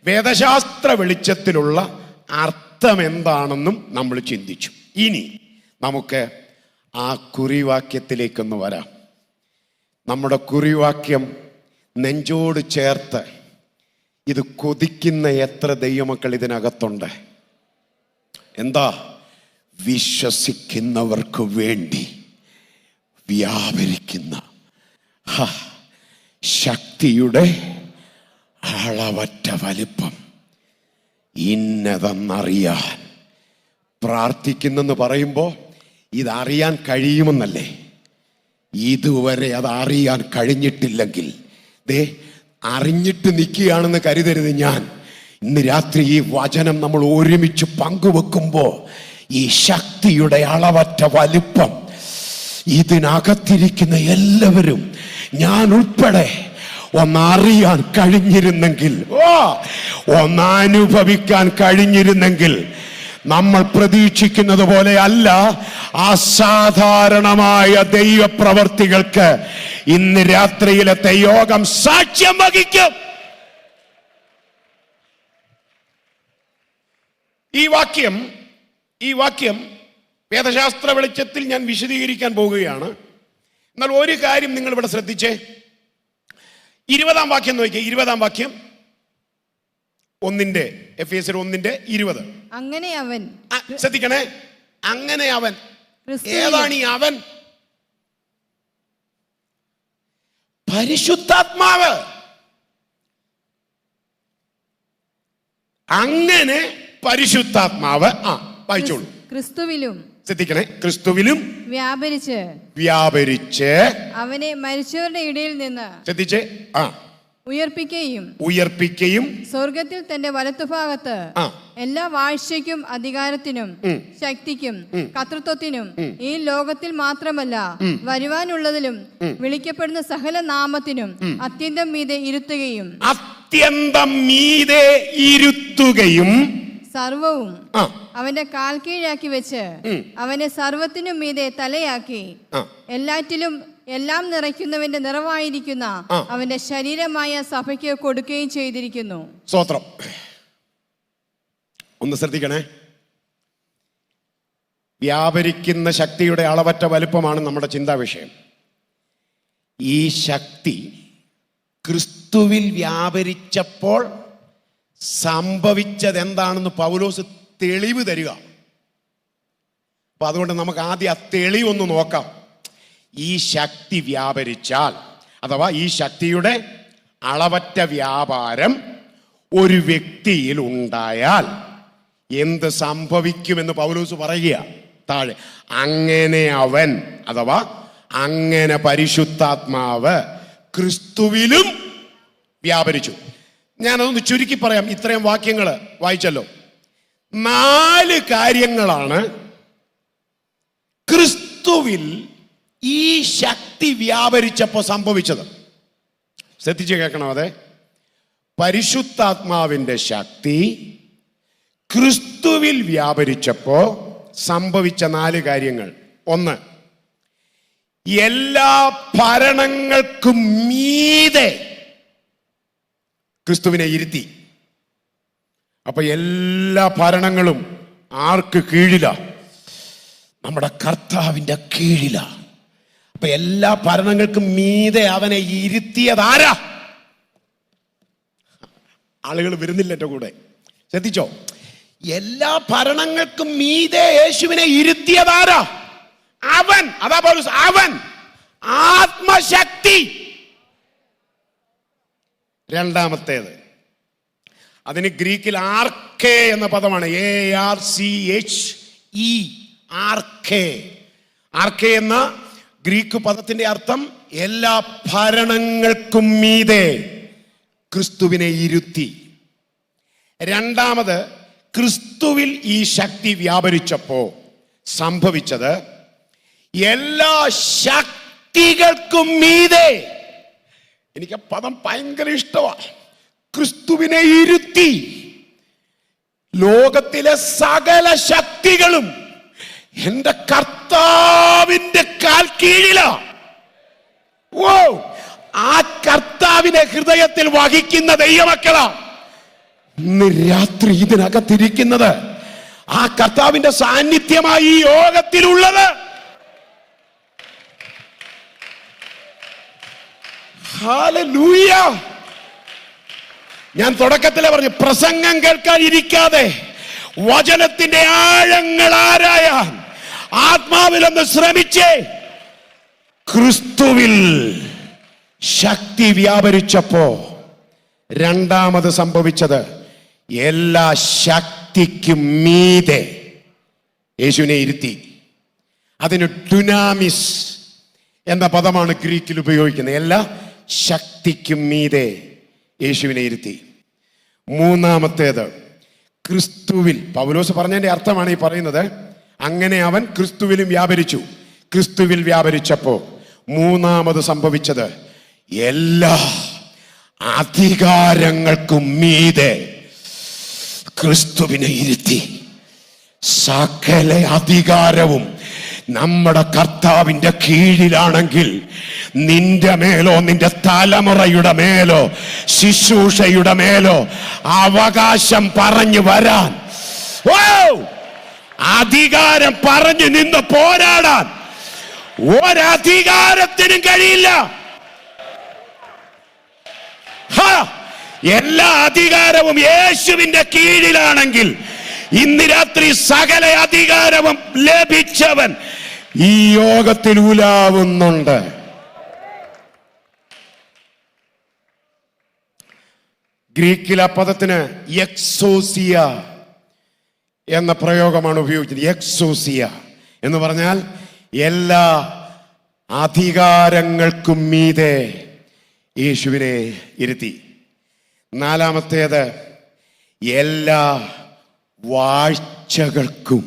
വേദശാസ്ത്ര വെളിച്ചത്തിലുള്ള അർത്ഥം എന്താണെന്നും നമ്മൾ ചിന്തിച്ചു. ഇനി നമുക്ക് ആ കുറിവാക്യത്തിലേക്കൊന്ന് വരാം. നമ്മുടെ കുറിവാക്യം നെഞ്ചോട് ചേർത്ത് ഇത് കൊതിക്കുന്ന എത്ര ദൈവമക്കൾ ഇതിനകത്തുണ്ട്? എന്താ? വിശ്വസിക്കുന്നവർക്ക് വേണ്ടി വ്യാപരിക്കുന്ന ശക്തിയുടെ അളവറ്റ വലിപ്പം ഇന്നതെന്നറിയാൻ. പ്രാർത്ഥിക്കുന്നെന്ന് പറയുമ്പോൾ ഇതറിയാൻ കഴിയുമെന്നല്ലേ? ഇതുവരെ അത് അറിയാൻ കഴിഞ്ഞിട്ടില്ലെങ്കിൽ അറിഞ്ഞിട്ട് നിൽക്കുകയാണെന്ന് കരുതരുത്. ഞാൻ ഇന്ന് രാത്രി ഈ വചനം നമ്മൾ ഒരുമിച്ച് പങ്കുവെക്കുമ്പോൾ ഈ ശക്തിയുടെ അളവറ്റ വലിപ്പം ഇതിനകത്തിരിക്കുന്ന എല്ലാവരും, ഞാൻ ഉൾപ്പെടെ ഒന്നറിയാൻ കഴിഞ്ഞിരുന്നെങ്കിൽ, ഒന്നനുഭവിക്കാൻ കഴിഞ്ഞിരുന്നെങ്കിൽ, നമ്മൾ പ്രതീക്ഷിക്കുന്നത് പോലെ അല്ല അസാധാരണമായ ദൈവപ്രവർത്തികൾക്ക് ഇന്ന് രാത്രിയിലത്തെ യോഗം സാക്ഷ്യം വഹിക്കും. ഈ വാക്യം വേദശാസ്ത്ര വെളിച്ചത്തിൽ ഞാൻ വിശദീകരിക്കാൻ പോവുകയാണ്. എന്നാൽ ഒരു കാര്യം നിങ്ങൾ ഇവിടെ ശ്രദ്ധിച്ചേ. 20-ാം വാക്യം നോക്കിയേ. 20-ാം വാക്യം എഫേസ്യർ 1:20. അങ്ങനെ അവൻ, ശ്രദ്ധിക്കണേ, അങ്ങനെ അവൻ. ഏതാണ് ഈ അവൻ? പരിശുദ്ധാത്മാവ്. അങ്ങനെ പരിശുദ്ധാത്മാവ് വായിച്ചോളൂ. ക്രിസ്തുവിലും, ശ്രദ്ധിക്കണേ, ക്രിസ്തുവിലും വ്യാപരിച്ച് അവനെ മരിച്ചവരുടെ ഇടയിൽ നിന്ന്, ശ്രദ്ധിച്ചേ, ഉയർപ്പിക്കുകയും സ്വർഗത്തിൽ തന്റെ വലത്തുഭാഗത്ത് എല്ലാ വാഴ്ചയ്ക്കും അധികാരത്തിനും ശക്തിക്കും കർത്തൃത്വത്തിനും ഈ ലോകത്തിൽ മാത്രമല്ല വരുവാനുള്ളതിലും വിളിക്കപ്പെടുന്ന സകല നാമത്തിനും അത്യന്തം മീതെ ഇരുത്തുകയും സർവവും അവന്റെ കാൽ കീഴാക്കി വെച്ച് അവനെ സർവത്തിനും മീതെ തലയാക്കി എല്ലാറ്റിലും എല്ലാം നിറയ്ക്കുന്നവന്റെ നിറവായിരിക്കുന്ന അവന്റെ ശരീരമായ സഭയ്ക്ക് കൊടുക്കുകയും ചെയ്തിരിക്കുന്നു. സ്തോത്രം. ഒന്ന് ശ്രദ്ധിക്കണേ. വ്യാപരിക്കുന്ന ശക്തിയുടെ അളവറ്റ വലുപ്പമാണ് നമ്മുടെ ചിന്താ വിഷയം. ഈ ശക്തി ക്രിസ്തുവിൽ വ്യാപരിച്ചപ്പോൾ സംഭവിച്ചത് എന്താണെന്ന് പൗലോസ് തെളിവ് തരിക. അപ്പൊ അതുകൊണ്ട് നമുക്ക് ആദ്യം ആ തെളിവൊന്ന് നോക്കാം. ഈ ശക്തി വ്യാപരിച്ചാൽ, അഥവാ ഈ ശക്തിയുടെ അളവറ്റ വ്യാപാരം ഒരു വ്യക്തിയിൽ ഉണ്ടായാൽ എന്ത് സംഭവിക്കുമെന്ന് പൗലോസ് പറയുക താഴെ. അങ്ങനെ അവൻ, അഥവാ അങ്ങനെ പരിശുദ്ധാത്മാവ് ക്രിസ്തുവിലും വ്യാപരിച്ചു. ഞാനതൊന്ന് ചുരുക്കി പറയാം. ഇത്രയും വാക്യങ്ങൾ വായിച്ചല്ലോ. 4 കാര്യങ്ങളാണ് ക്രിസ്തുവിൽ ഈ ശക്തി വ്യാപരിച്ചപ്പോൾ സംഭവിച്ചത്. ശ്രദ്ധിച്ച് കേൾക്കണം. അതെ, പരിശുദ്ധാത്മാവിന്റെ ശക്തി ക്രിസ്തുവിൽ വ്യാപരിച്ചപ്പോൾ സംഭവിച്ച 4 കാര്യങ്ങൾ. 1, എല്ലാ ഭരണങ്ങൾക്കും മീതെ ക്രിസ്തുവിനെ ഇരുത്തി. അപ്പൊ എല്ലാ ഭരണങ്ങളും ആർക്ക് കീഴിലാ? നമ്മുടെ കർത്താവിന്റെ കീഴിലാ. അപ്പൊ എല്ലാ ഭരണങ്ങൾക്കും മീതെ അവനെ ഇരുത്തിയതാരാ? ആളുകൾ വരുന്നില്ല എൻ്റെ കൂടെ, ശ്രദ്ധിച്ചോ. എല്ലാ ഭരണങ്ങൾക്കും മീതെ യേശുവിനെ ഇരുത്തിയതാരാ? അവൻ. അതാ പൗലോസ്, അവൻ ആത്മശക്തി. രണ്ടാമത്തേത്, അതിന് ഗ്രീക്കിൽ ആർക്കെ എന്ന പദമാണ്. ARCHE, ആർക്കെ. ആർക്കെ എന്ന ഗ്രീക്ക് പദത്തിന്റെ അർത്ഥം എല്ലാ ഭരണങ്ങൾക്കും മീതെ ക്രിസ്തുവിനെ ഇരുത്തി. രണ്ടാമത്, ക്രിസ്തുവിൽ ഈ ശക്തി വ്യാപരിച്ചപ്പോ സംഭവിച്ചത് എല്ലാ ശക്തികൾക്കും മീതെ. എനിക്ക് ആ പദം ഭയങ്കര ഇഷ്ടമാണ്. ക്രിസ്തുവിനെ ഇരുത്തി ലോകത്തിലെ സകല ശക്തികളും എന്റെ കർത്താവിന്റെ കാൽ കീഴിലാ. ഓ, ആ കർത്താവിനെ ഹൃദയത്തിൽ വഹിക്കുന്ന ദൈവമക്കളാ ഇന്ന് രാത്രി ഇതിനകത്തിരിക്കുന്നത്. ആ കർത്താവിന്റെ സാന്നിധ്യമായി ഈ യോഗത്തിലുള്ളത്. ഹല്ലേലൂയ. ഞാൻ തുടക്കത്തിലെ പറഞ്ഞു, പ്രസംഗം കേൾക്കാൻ ഇരിക്കാതെ വചനത്തിന്റെ ആഴങ്ങൾ ആരായാൻ ആത്മാവിലൊന്ന് ശ്രമിച്ചേ. ക്രിസ്തുവിൽ ശക്തി വ്യാപരിച്ചപ്പോ രണ്ടാമത് സംഭവിച്ചത് എല്ലാ ശക്തിക്കും മീതെ യേശുവിനെ ഇരുത്തി. അതിന് ഡുനാമിസ് എന്ന പദമാണ് ഗ്രീക്കിൽ ഉപയോഗിക്കുന്നത്. എല്ലാ ശക്തിക്കും മീതെ യേശുവിനെ ഇരുത്തി. മൂന്നാമത്തേത് ക്രിസ്തുവിൽ. പൗലോസ് പറഞ്ഞതിന്റെ അർത്ഥമാണ് ഈ പറയുന്നത്. അങ്ങനെ അവൻ ക്രിസ്തുവിലും വ്യാപരിച്ചു. ക്രിസ്തുവിൽ വ്യാപരിച്ചപ്പോ മൂന്നാമത് സംഭവിച്ചത് എല്ലാ അധികാരങ്ങൾക്കും മീതെ ക്രിസ്തുവിനെ ഇരുത്തി. സകല അധികാരവും നമ്മുടെ കർത്താവിന്റെ കീഴിലാണെങ്കിൽ നിന്റെ മേലോ നിന്റെ തലമുറയുടെ മേലോ ശുശ്രൂഷയുടെ മേലോ അവകാശം പറഞ്ഞു വരാൻ, അധികാരം പറഞ്ഞു നിന്ന് പോരാടാൻ ഒരധികാരത്തിനും കഴിയില്ല. എല്ലാ അധികാരവും യേശുവിന്റെ കീഴിലാണെങ്കിൽ ഇന്ന് രാത്രി സകല അധികാരവും ലഭിച്ചവൻ ഈ യോഗത്തിൽ ഉലാവുന്നുണ്ട്. ഗ്രീക്കിൽ ആ പദത്തിന് എക്സോസിയ എന്ന പ്രയോഗമാണ് ഉപയോഗിച്ചത്. എക്സോസിയ എന്ന് പറഞ്ഞാൽ എല്ലാ അധികാരങ്ങൾക്കും മീതെ യേശുവിനെ ഇരുത്തി. നാലാമത്തേത് എല്ലാ വാഴ്ചകൾക്കും.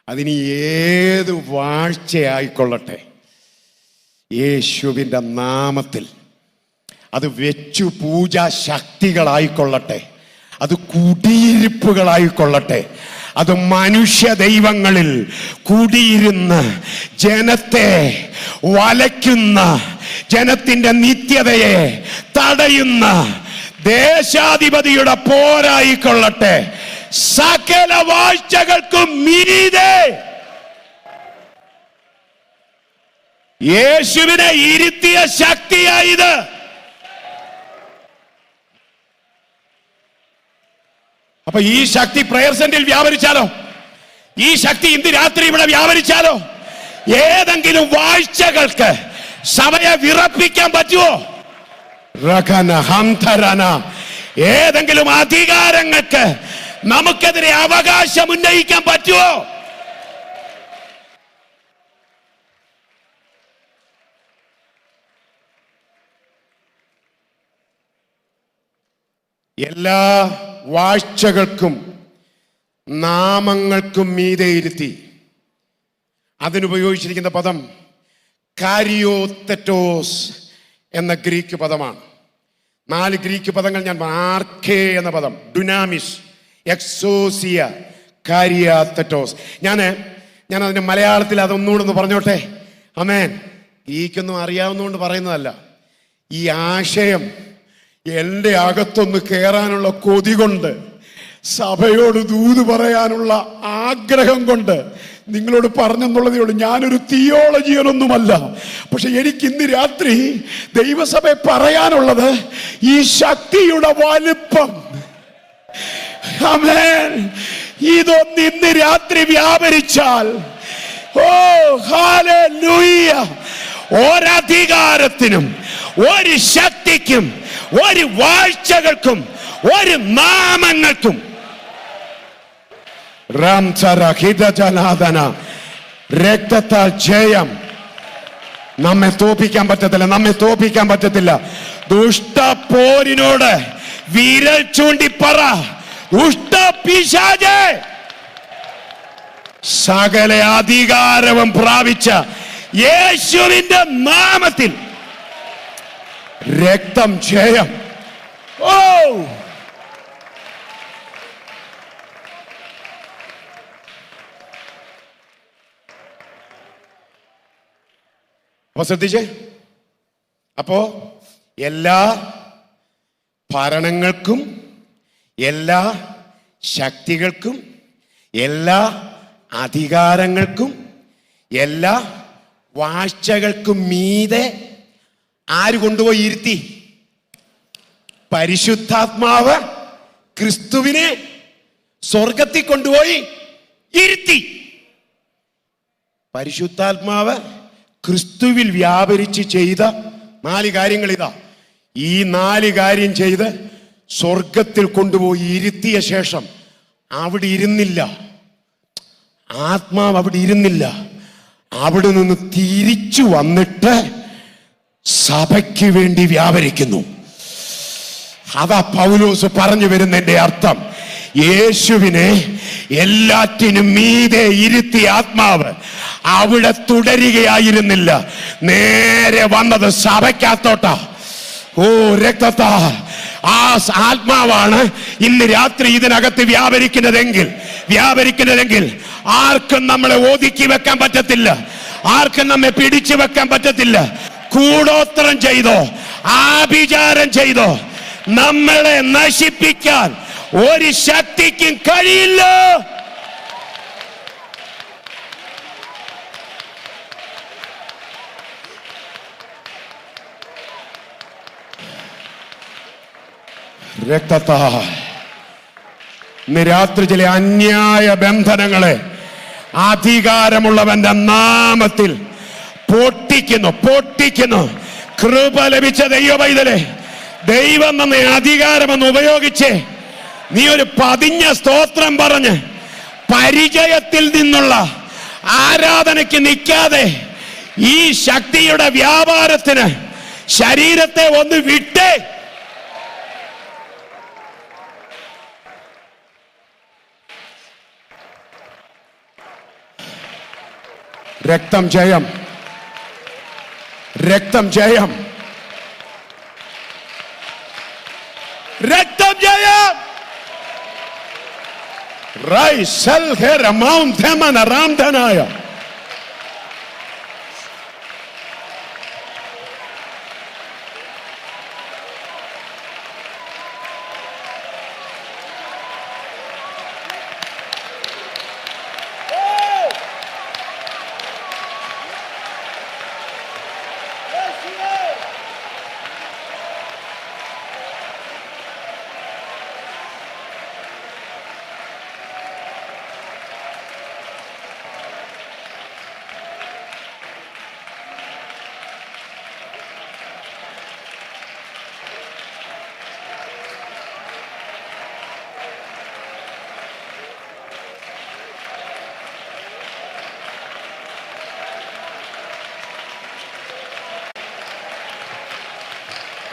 അതിന് ഏത് വാഴ്ചയായിക്കൊള്ളട്ടെ, യേശുവിൻ്റെ നാമത്തിൽ. അത് വെച്ചു പൂജാ ശക്തികളായിക്കൊള്ളട്ടെ, അത് കുടിയിരിപ്പുകളായിക്കൊള്ളട്ടെ, അത് മനുഷ്യ ദൈവങ്ങളിൽ കുടിയിരുന്ന് ജനത്തെ വലയ്ക്കുന്ന, ജനത്തിന്റെ നിത്യതയെ തടയുന്ന ദേശാധിപതിയുടെ പോരായിക്കൊള്ളട്ടെ, സകല വാഴ്ചകൾക്കും മീതെ യേശുവിനെ ഇരുത്തിയ ശക്തിയായത്. അപ്പൊ ഈ ശക്തി പ്രയർ സെന്ററിൽ വ്യാപരിച്ചാലോ, ഈ ശക്തി ഇന്ന് രാത്രി ഇവിടെ വ്യാപരിച്ചാലോ, ഏതെങ്കിലും വാഴ്ചകൾക്ക് സഭയെ വിറപ്പിക്കാൻ പറ്റുമോ? ഏതെങ്കിലും അധികാരങ്ങൾക്ക് നമുക്കെതിരെ അവകാശം ഉന്നയിക്കാൻ പറ്റുമോ? എല്ലാ വാഴ്ചകൾക്കും നാമങ്ങൾക്കും മീതെ ഇരുത്തി. അതിനുപയോഗിച്ചിരിക്കുന്ന പദം കാരിയോതെറ്റോസ് എന്ന ഗ്രീക്ക് പദമാണ്. 4 ഗ്രീക്ക് പദങ്ങൾ ഞാൻ ആർക്കേ എന്ന പദം, ഡുനാമിസ്, എക്സോസിയ, കാരിയോതെറ്റോസ്. ഞാൻ അതിന്റെ മലയാളത്തിൽ അതൊന്നുകൂടെ ഒന്ന് പറഞ്ഞോട്ടെ. ആമേൻ. ഗ്രീക്കൊന്നും അറിയാവുന്നതുകൊണ്ട് പറയുന്നതല്ല. ഈ ആശയം എൻ്റെ അകത്തൊന്ന് കയറാനുള്ള കൊതി കൊണ്ട്, സഭയോട് ദൂത് പറയാനുള്ള ആഗ്രഹം കൊണ്ട് നിങ്ങളോട് പറഞ്ഞെന്നുള്ളതേ ഉള്ളൂ. ഞാനൊരു തിയോളജിയനൊന്നുമല്ല. പക്ഷെ എനിക്ക് ഇന്ന് രാത്രി ദൈവസഭയെ പറയാനുള്ളത് ഈ ശക്തിയുടെ വലിപ്പം. ആമേൻ. ഇതൊന്ന് ഇന്ന് രാത്രി വ്യാപരിച്ചാൽ, ഓ ഹല്ലേലൂയ, ഒരധികാരത്തിനും ഒരു ശക്തിക്കും ഒരു വാഴ്ചകൾക്കും ഒരു നാമങ്ങൾക്കും രക്തത്താൽ ജയം. നമ്മെ തോപ്പിക്കാൻ പറ്റത്തില്ല. ദുഷ്ടപ്പോരിനോട് വിരൽ ചൂണ്ടി പറ, ദുഷ്ടപിശാചേ സകല അധികാരവും പ്രാപിച്ച യേശുവിന്റെ നാമത്തിൽ രക്തം ജയം. ഓ അപ്പൊ ശ്രദ്ധിച്ചേ, അപ്പോ എല്ലാ ഭരണങ്ങൾക്കും എല്ലാ ശക്തികൾക്കും എല്ലാ അധികാരങ്ങൾക്കും എല്ലാ വാഴ്ചകൾക്കും മീതെ ആര് കൊണ്ടുപോയി ഇരുത്തി? പരിശുദ്ധാത്മാവ് ക്രിസ്തുവിനെ സ്വർഗത്തിൽ കൊണ്ടുപോയി ഇരുത്തി. പരിശുദ്ധാത്മാവ് ക്രിസ്തുവിൽ വ്യാപരിച്ച് ചെയ്ത 4 കാര്യങ്ങൾ ഇതാ. ഈ 4 കാര്യം ചെയ്ത് സ്വർഗത്തിൽ കൊണ്ടുപോയി ഇരുത്തിയ ശേഷം അവിടെ ഇരുന്നില്ല, ആത്മാവ് അവിടെ ഇരുന്നില്ല. അവിടെ നിന്ന് തിരിച്ചു വന്നിട്ട് സഭയ്ക്ക് വേണ്ടി വ്യാപരിക്കുന്നു. അതാ പൗലോസ് പറഞ്ഞു വരുന്നതിന്റെ അർത്ഥം. യേശുവിനെ എല്ലാറ്റിനും മീതെ ഇരുത്തിയ ആത്മാവ് അവിടെ തുടരുകയായിരുന്നില്ല, നേരെ വന്നത് സഭയ്ക്കകത്തോട്ടാ. ഓ രക്തത്താ, ആ ആത്മാവാണ് ഇന്ന് രാത്രി ഇതിനകത്ത് വ്യാപരിക്കുന്നതെങ്കിൽ ആർക്കും നമ്മളെ ഒതുക്കി വെക്കാൻ പറ്റത്തില്ല, ആർക്കും നമ്മെ പിടിച്ചു വെക്കാൻ പറ്റത്തില്ല. കൂടോത്രം ചെയ്തോ ആഭിചാരം ചെയ്തോ നമ്മളെ നശിപ്പിക്കാൻ ഒരു ശക്തിക്കും കഴിയില്ല. രക്തത്താ ഇന്ന് രാത്രി ചില അന്യായ ബന്ധനങ്ങളെ അധികാരമുള്ളവന്റെ നാമത്തിൽ പൊട്ടിക്കുന്നു. കൃപ ലഭിച്ച ദൈവപൈതലേ, ദൈവം നമ്മെ അധികാരമെന്ന് ഉപയോഗിച്ച് നീ ഒരു പതിഞ്ഞ സ്തോത്രം പറഞ്ഞ് പരിചയത്തിൽ നിന്നുള്ള ആരാധനയ്ക്ക് നിൽക്കാതെ ഈ ശക്തിയുടെ വ്യാപാരത്തിന് ശരീരത്തെ ഒന്ന് വിട്ടേ. രക്തം ജയം, രക്തം ജയം, രക്തം ജയം. റൈസൽ ഹെറമൗൻ ധമന രാംധനായ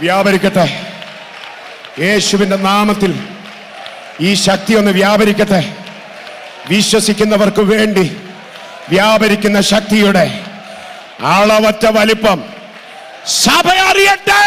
വ്യാപരിക്കട്ടെ. യേശുവിന്റെ നാമത്തിൽ ഈ ശക്തി ഒന്ന് വ്യാപരിക്കട്ടെ. വിശ്വസിക്കുന്നവർക്ക് വേണ്ടി വ്യാപരിക്കുന്ന ശക്തിയുടെ അളവറ്റ വലിപ്പം സഭ അറിയട്ടെ.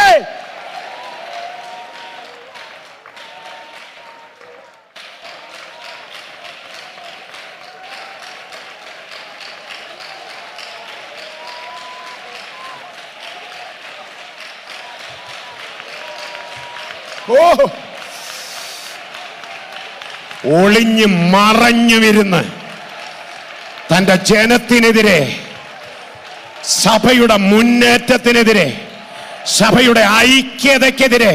ഒളിഞ്ഞു മറഞ്ഞു വരുന്ന് തന്റെ ജനത്തിനെതിരെ, സഭയുടെ മുന്നേറ്റത്തിനെതിരെ, സഭയുടെ ഐക്യതയ്ക്കെതിരെ,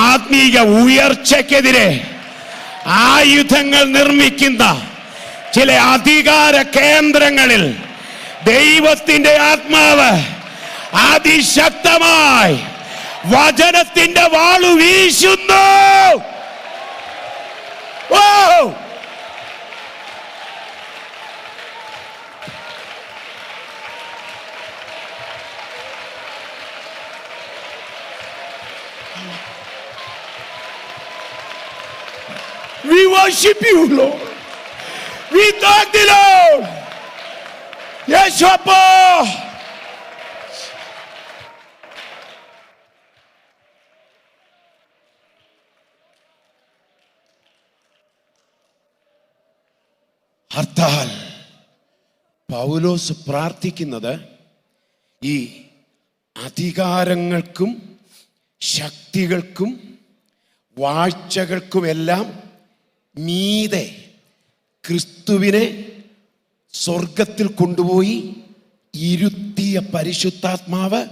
ആത്മീക ഉയർച്ചയ്ക്കെതിരെ ആയുധങ്ങൾ നിർമ്മിക്കുന്ന ചില അധികാര കേന്ദ്രങ്ങളിൽ ദൈവത്തിന്റെ ആത്മാവ് അതിശക്തമായി വചനത്തിന്റെ വാളു വീശുന്നു. ഓ we worship you, Lord. We thank the Lord. യേശു അപ്പാ. ഹർത്താൽ പൗലോസ് പ്രാർത്ഥിക്കുന്നത് ഈ അധികാരങ്ങൾക്കും ശക്തികൾക്കും വാഴ്ചകൾക്കുമെല്ലാം മീതെ ക്രിസ്തുവിനെ സ്വർഗത്തിൽ കൊണ്ടുപോയി ഇരുത്തിയ പരിശുദ്ധാത്മാവ്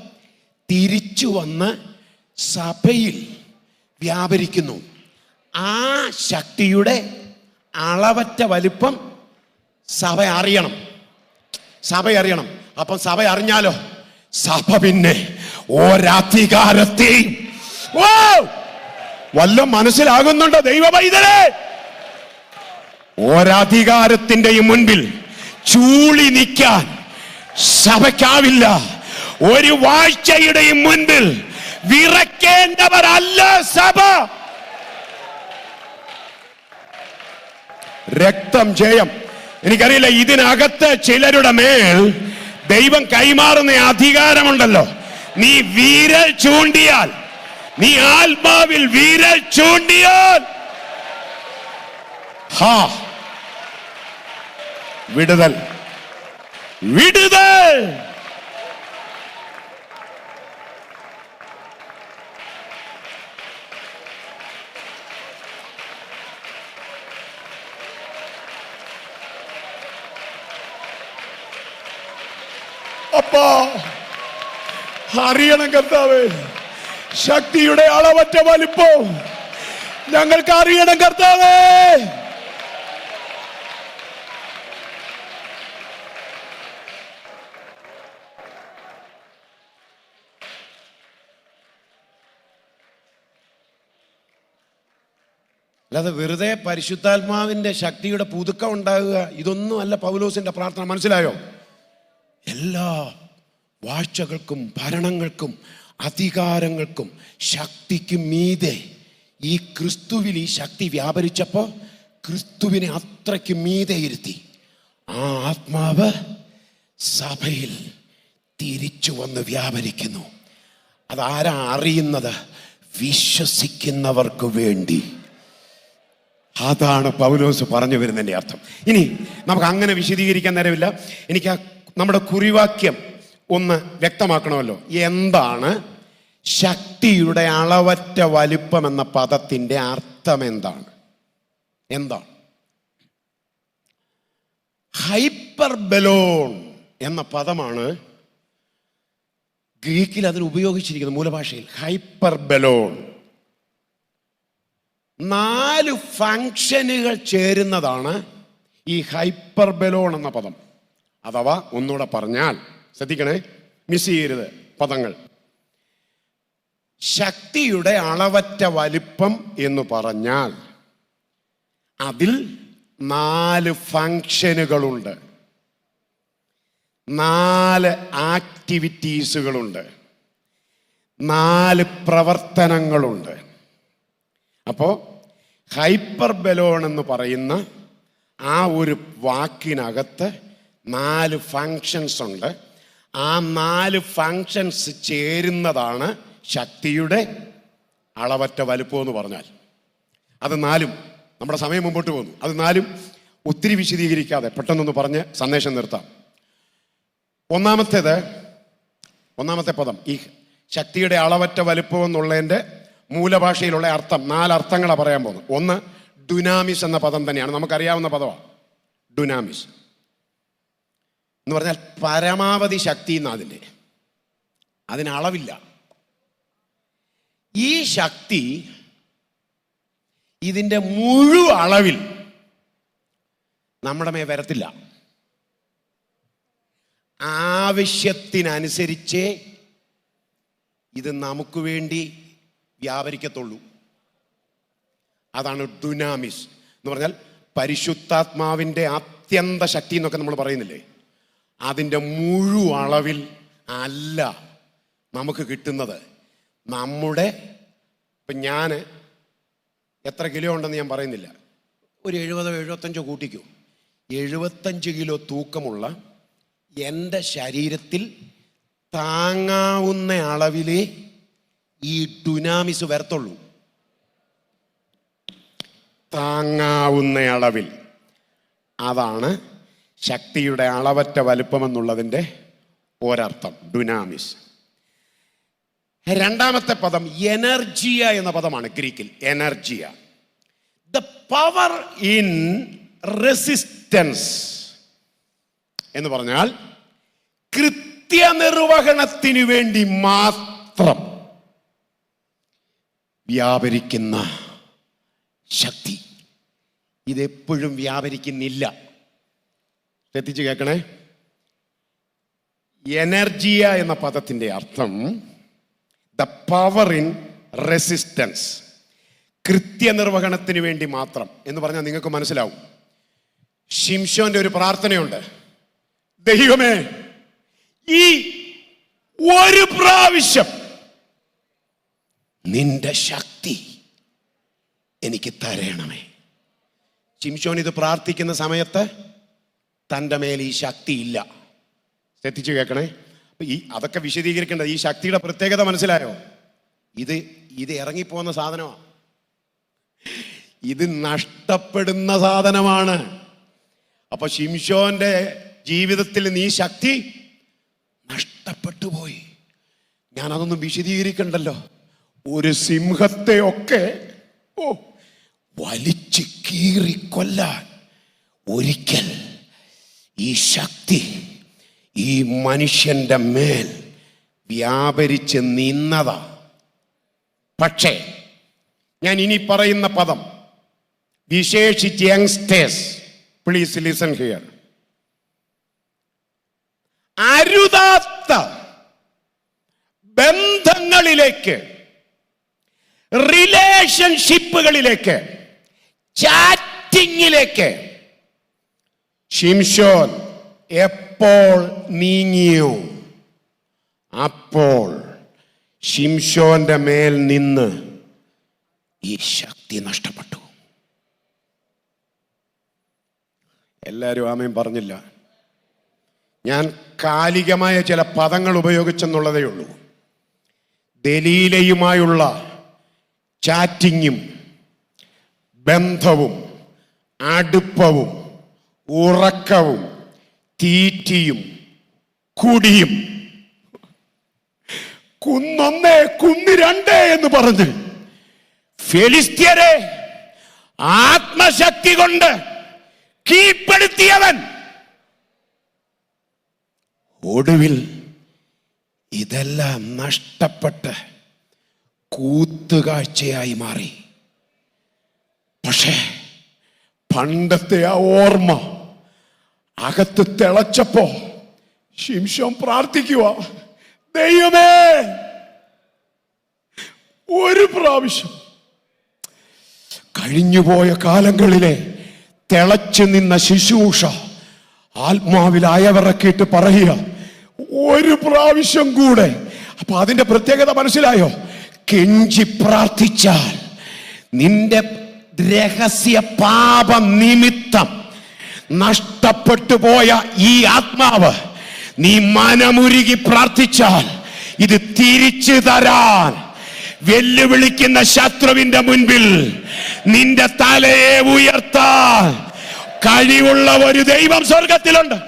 തിരിച്ചു വന്ന് സഭയിൽ വ്യാപരിക്കുന്നു. ആ ശക്തിയുടെ അളവറ്റ വലിപ്പം സഭ അറിയണം. സഭ അറിയണം. അപ്പം സഭ അറിഞ്ഞാലോ സഭ പിന്നെ ഒരധികാരത്തെയും വല്ലതും മനസ്സിലാകുന്നുണ്ടോ ദൈവ പൈതലേ? ഒരധികാരത്തിന്റെയും മുൻപിൽ ചൂളി നിൽക്കാൻ സഭയ്ക്കാവില്ല. ഒരു വാഴ്ചയുടെയും മുൻപിൽ വിറക്കേണ്ടവരല്ല സഭ. രക്തം ജയം. എനിക്കറിയില്ല, ഇതിനകത്ത് ചിലരുടെ മേൽ ദൈവം കൈമാറുന്ന അധികാരമുണ്ടല്ലോ. നീ വിരൽ ചൂണ്ടിയാൽ, നീ ആത്മാവിൽ വിരൽ ചൂണ്ടിയാൽ വിടുതൽ, വിടുതൽ. അപ്പാ അറിയണം കർത്താവേ, ശക്തിയുടെ അളവറ്റ വലിപ്പം ഞങ്ങൾക്ക് അറിയണം കർത്താവേ. അല്ലാതെ വെറുതെ പരിശുദ്ധാത്മാവിന്റെ ശക്തിയുടെ പുതുക്കം ഉണ്ടാകുക, ഇതൊന്നും അല്ല പൗലോസിന്റെ പ്രാർത്ഥന. മനസ്സിലായോ? എല്ലാ വാഴ്ചകൾക്കും ഭരണങ്ങൾക്കും അധികാരങ്ങൾക്കും ശക്തിക്കും മീതെ ഈ ക്രിസ്തുവിൽ ഈ ശക്തി വ്യാപരിച്ചപ്പോൾ ക്രിസ്തുവിനെ അത്രയ്ക്ക് മീതെ ഇരുത്തി ആ ആത്മാവ് സഭയിൽ തിരിച്ചു വന്ന് വ്യാപരിക്കുന്നു. അതാരാ അറിയുന്നത്? വിശ്വസിക്കുന്നവർക്ക് വേണ്ടി. അതാണ് പൗലോസ് പറഞ്ഞു വരുന്നതിൻ്റെ അർത്ഥം. ഇനി നമുക്ക് അങ്ങനെ വിശദീകരിക്കാൻ നേരമില്ല. എനിക്ക് നമ്മുടെ കുറിവാക്യം ഒന്ന് വ്യക്തമാക്കണമല്ലോ. എന്താണ് ശക്തിയുടെ അളവറ്റ വലിപ്പം എന്ന പദത്തിൻ്റെ അർത്ഥം? എന്താണ് ഹൈപ്പർബലോൺ എന്ന പദമാണ് ഗ്രീക്കിൽ അതിന് ഉപയോഗിച്ചിരിക്കുന്നത്. മൂലഭാഷയിൽ ഹൈപ്പർബലോൺ 4 ഫങ്ഷനുകൾ ചേരുന്നതാണ് ഈ ഹൈപ്പർബലോൺ എന്ന പദം. അഥവാ ഒന്നുകൂടെ പറഞ്ഞാൽ, ശ്രദ്ധിക്കണേ, മിസ് ചെയ്യരുത് പദങ്ങൾ. ശക്തിയുടെ അളവറ്റ വലിപ്പം എന്ന് പറഞ്ഞാൽ അതിൽ 4 ഫങ്ഷനുകളുണ്ട്, 4 ആക്ടിവിറ്റീസുകളുണ്ട്, 4 പ്രവർത്തനങ്ങളുണ്ട്. അപ്പോൾ ഹൈപ്പർബലോൺ എന്ന് പറയുന്ന ആ ഒരു വാക്കിനകത്ത് 4 ഫങ്ഷൻസ് ഉണ്ട്. ആ 4 ഫങ്ഷൻസ് ചേരുന്നതാണ് ശക്തിയുടെ അളവറ്റ വലുപ്പം എന്ന് പറഞ്ഞാൽ. അത് 4 നമ്മുടെ സമയം മുമ്പോട്ട് പോകുന്നു. അത് 4 ഒത്തിരി വിശദീകരിക്കാതെ പെട്ടെന്നൊന്ന് പറഞ്ഞ് സന്ദേശം നിർത്താം. ഒന്നാമത്തെ പദം, ഈ ശക്തിയുടെ അളവറ്റ വലുപ്പം എന്നുള്ളതിൻ്റെ മൂലഭാഷയിലുള്ള അർത്ഥം, 4 അർത്ഥങ്ങളാണ് പറയാൻ പോകുന്നത്. ഒന്ന്, ഡുനാമിസ് എന്ന പദം തന്നെയാണ്, നമുക്കറിയാവുന്ന പദമാണ്. ഡുനാമിസ് എന്ന് പറഞ്ഞാൽ പരമാവധി ശക്തി എന്നതിൻ്റെ, അതിന് അളവില്ല. ഈ ശക്തി ഇതിൻ്റെ മുഴുവൻ അളവിൽ നമ്മുടെ മേ വരത്തില്ല. ആവശ്യത്തിനനുസരിച്ചേ ഇത് നമുക്ക് വേണ്ടി വ്യാപരിക്കത്തുള്ളൂ. അതാണ് ഡുനാമിസ് എന്ന് പറഞ്ഞാൽ പരിശുദ്ധാത്മാവിൻ്റെ അത്യന്ത ശക്തി എന്നൊക്കെ നമ്മൾ പറയുന്നില്ലേ, അതിൻ്റെ മുഴുവൻ അളവിൽ അല്ല നമുക്ക് കിട്ടുന്നത്. നമ്മുടെ ഇപ്പം ഞാൻ എത്ര കിലോ ഉണ്ടെന്ന് ഞാൻ പറയുന്നില്ല, ഒരു 70-75 കൂട്ടിക്കൂ. 75 കിലോ തൂക്കമുള്ള എൻ്റെ ശരീരത്തിൽ താങ്ങാവുന്ന അളവിലേ ഈ ഡുനാമിസ് വരത്തുള്ളൂ. താങ്ങാവുന്ന അളവിൽ. അതാണ് ശക്തിയുടെ അളവറ്റ വലുപ്പമെന്നുള്ളതിൻ്റെ ഒരർത്ഥം, ഡുനാമിസ്. രണ്ടാമത്തെ പദം എനർജിയ എന്ന പദമാണ് ഗ്രീക്കിൽ. എനർജിയ, ദ പവർ ഇൻ റെസിസ്റ്റൻസ് എന്ന് പറഞ്ഞാൽ കൃത്യനിർവഹണത്തിന് വേണ്ടി മാത്രം വ്യാപരിക്കുന്ന ശക്തി. ഇതെപ്പോഴും വ്യാപരിക്കുന്നില്ല. ശ്രദ്ധിച്ചു കേൾക്കണേ. എനർജിയ എന്ന പദത്തിൻ്റെ അർത്ഥം ദ പവർ ഇൻ റെസിസ്റ്റൻസ്, കൃത്യനിർവഹണത്തിന് വേണ്ടി മാത്രം എന്ന് പറഞ്ഞാൽ നിങ്ങൾക്ക് മനസ്സിലാവും. ശിംശോന്റെ ഒരു പ്രാർത്ഥനയുണ്ട്, ദൈവമേ ഈ ഒരു പ്രാവശ്യം നിന്റെ ശക്തി എനിക്ക് തരണമേ. ശിംശോൻ ഇത് പ്രാർത്ഥിക്കുന്ന സമയത്ത് തൻ്റെ മേൽ ഈ ശക്തി ഇല്ല. ശ്രദ്ധിച്ചു കേൾക്കണേ. അതൊക്കെ വിശദീകരിക്കേണ്ടത്. ഈ ശക്തിയുടെ പ്രത്യേകത മനസ്സിലായോ? ഇത് ഇറങ്ങിപ്പോകുന്ന സാധനമാണ്. ഇത് നഷ്ടപ്പെടുന്ന സാധനമാണ്. അപ്പൊ ശിംശോന്റെ ജീവിതത്തിൽ നീ ശക്തി നഷ്ടപ്പെട്ടു പോയി. ഞാനതൊന്നും വിശദീകരിക്കണ്ടല്ലോ. ഒരു സിംഹത്തെ ഒക്കെ വലിച്ചു കീറിക്കൊല്ലാൻ ഒരിക്കൽ ഈ ശക്തി ഈ മനുഷ്യന്റെ മേൽ വ്യാപരിച്ച് നിന്നതാ. പക്ഷേ ഞാൻ ഇനി പറയുന്ന പദം, വിശേഷിച്ച് യങ്സ്റ്റേഴ്സ്, പ്ലീസ് ലിസൺ ഹിയർ, അരുതാത്ത ബന്ധങ്ങളിലേക്ക്, റിലേഷൻഷിപ്പുകളിലേക്ക്, ചാറ്റിങ്ങിലേക്ക് ശിംശോൻ എപ്പോൾ നീങ്ങിയോ അപ്പോൾ ശിംശോന്റെ മേൽ നിന്ന് ഈ ശക്തി നഷ്ടപ്പെട്ടു. എല്ലാവരും ആമേൻ പറഞ്ഞില്ല. ഞാൻ കാലികമായ ചില പദങ്ങൾ ഉപയോഗിച്ചെന്നുള്ളതേ ഉള്ളൂ. ദലീലയുമായുള്ള ചാറ്റിങ്ങും ബന്ധവും അടുപ്പവും ഉറക്കവും തീറ്റിയും കുടിയും, കുന്നൊന്നേ കുന്ന് രണ്ടേ എന്ന് പറഞ്ഞ് ഫെലിസ്ത്യരെ ആത്മശക്തി കൊണ്ട് കീഴ്പ്പെടുത്തിയവൻ ഒടുവിൽ ഇതെല്ലാം നഷ്ടപ്പെട്ട് കൂത്തുകാഴ്ചയായി മാറി. പക്ഷേ പണ്ടത്തെ ആ ഓർമ്മ അകത്ത് തിളച്ചപ്പോ ശിംശോൻ പ്രാർത്ഥിക്കുക, ദൈവമേ ഒരു പ്രാവശ്യം കഴിഞ്ഞുപോയ കാലങ്ങളിലെ തിളച്ചു നിന്ന ശുശ്രൂഷ ആത്മാവിലായവരൊക്കെയിട്ട് പറയുക, ഒരു പ്രാവശ്യം കൂടെ. അപ്പൊ അതിന്റെ പ്രത്യേകത മനസ്സിലായോ? കെഞ്ചി പ്രാർത്ഥിച്ചാൽ നിന്റെ രഹസ്യ പാപ നിമിത്തം നഷ്ടപ്പെട്ടു പോയ ഈ ആത്മാവ് നീ മനമുരുകി പ്രാർത്ഥിച്ചാൽ ഇത് തിരിച്ചു തരാൻ വെല്ലുവിളിക്കുന്ന ശത്രുവിന്റെ മുൻപിൽ നിന്റെ തലയെ ഉയർത്താൻ കഴിവുള്ള ഒരു ദൈവം സ്വർഗത്തിലുണ്ട്.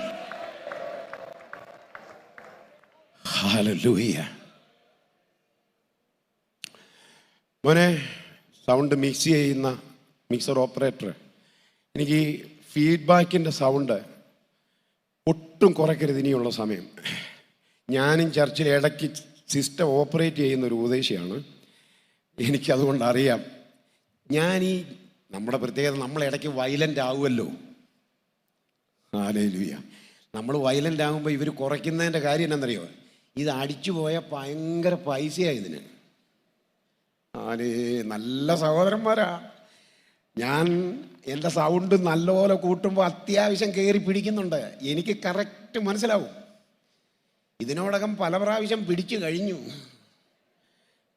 ഹല്ലേലൂയ. മോനെ, സൗണ്ട് മിക്സ് ചെയ്യുന്ന മിക്സർ ഓപ്പറേറ്റർ, എനിക്ക് ഈ ഫീഡ്ബാക്കിൻ്റെ സൗണ്ട് ഒട്ടും കുറയ്ക്കരുത് ഇനിയുള്ള സമയം. ഞാനും ചർച്ചിൽ ഇടയ്ക്ക് സിസ്റ്റം ഓപ്പറേറ്റ് ചെയ്യുന്ന ഒരു ഉപദേശിയാണ്. എനിക്കതുകൊണ്ട് അറിയാം. നമ്മുടെ പ്രത്യേകത, നമ്മൾ ഇടയ്ക്ക് വയലൻ്റ് ആവുമല്ലോ. ഹല്ലേലൂയ. നമ്മൾ വയലൻ്റ് ആകുമ്പോൾ ഇവർ കുറയ്ക്കുന്നതിൻ്റെ കാര്യം എന്താണെന്നറിയോ? ഇത് അടിച്ചു പോയാൽ ഭയങ്കര പൈസയാണ് ഇതിന്. നല്ല സഹോദരന്മാരാ. ഞാൻ എൻ്റെ സൗണ്ട് നല്ലപോലെ കൂട്ടുമ്പോൾ അത്യാവശ്യം കയറി പിടിക്കുന്നുണ്ട്. എനിക്ക് കറക്റ്റ് മനസ്സിലാവും. ഇതിനോടകം പല പ്രാവശ്യം പിടിച്ചു കഴിഞ്ഞു.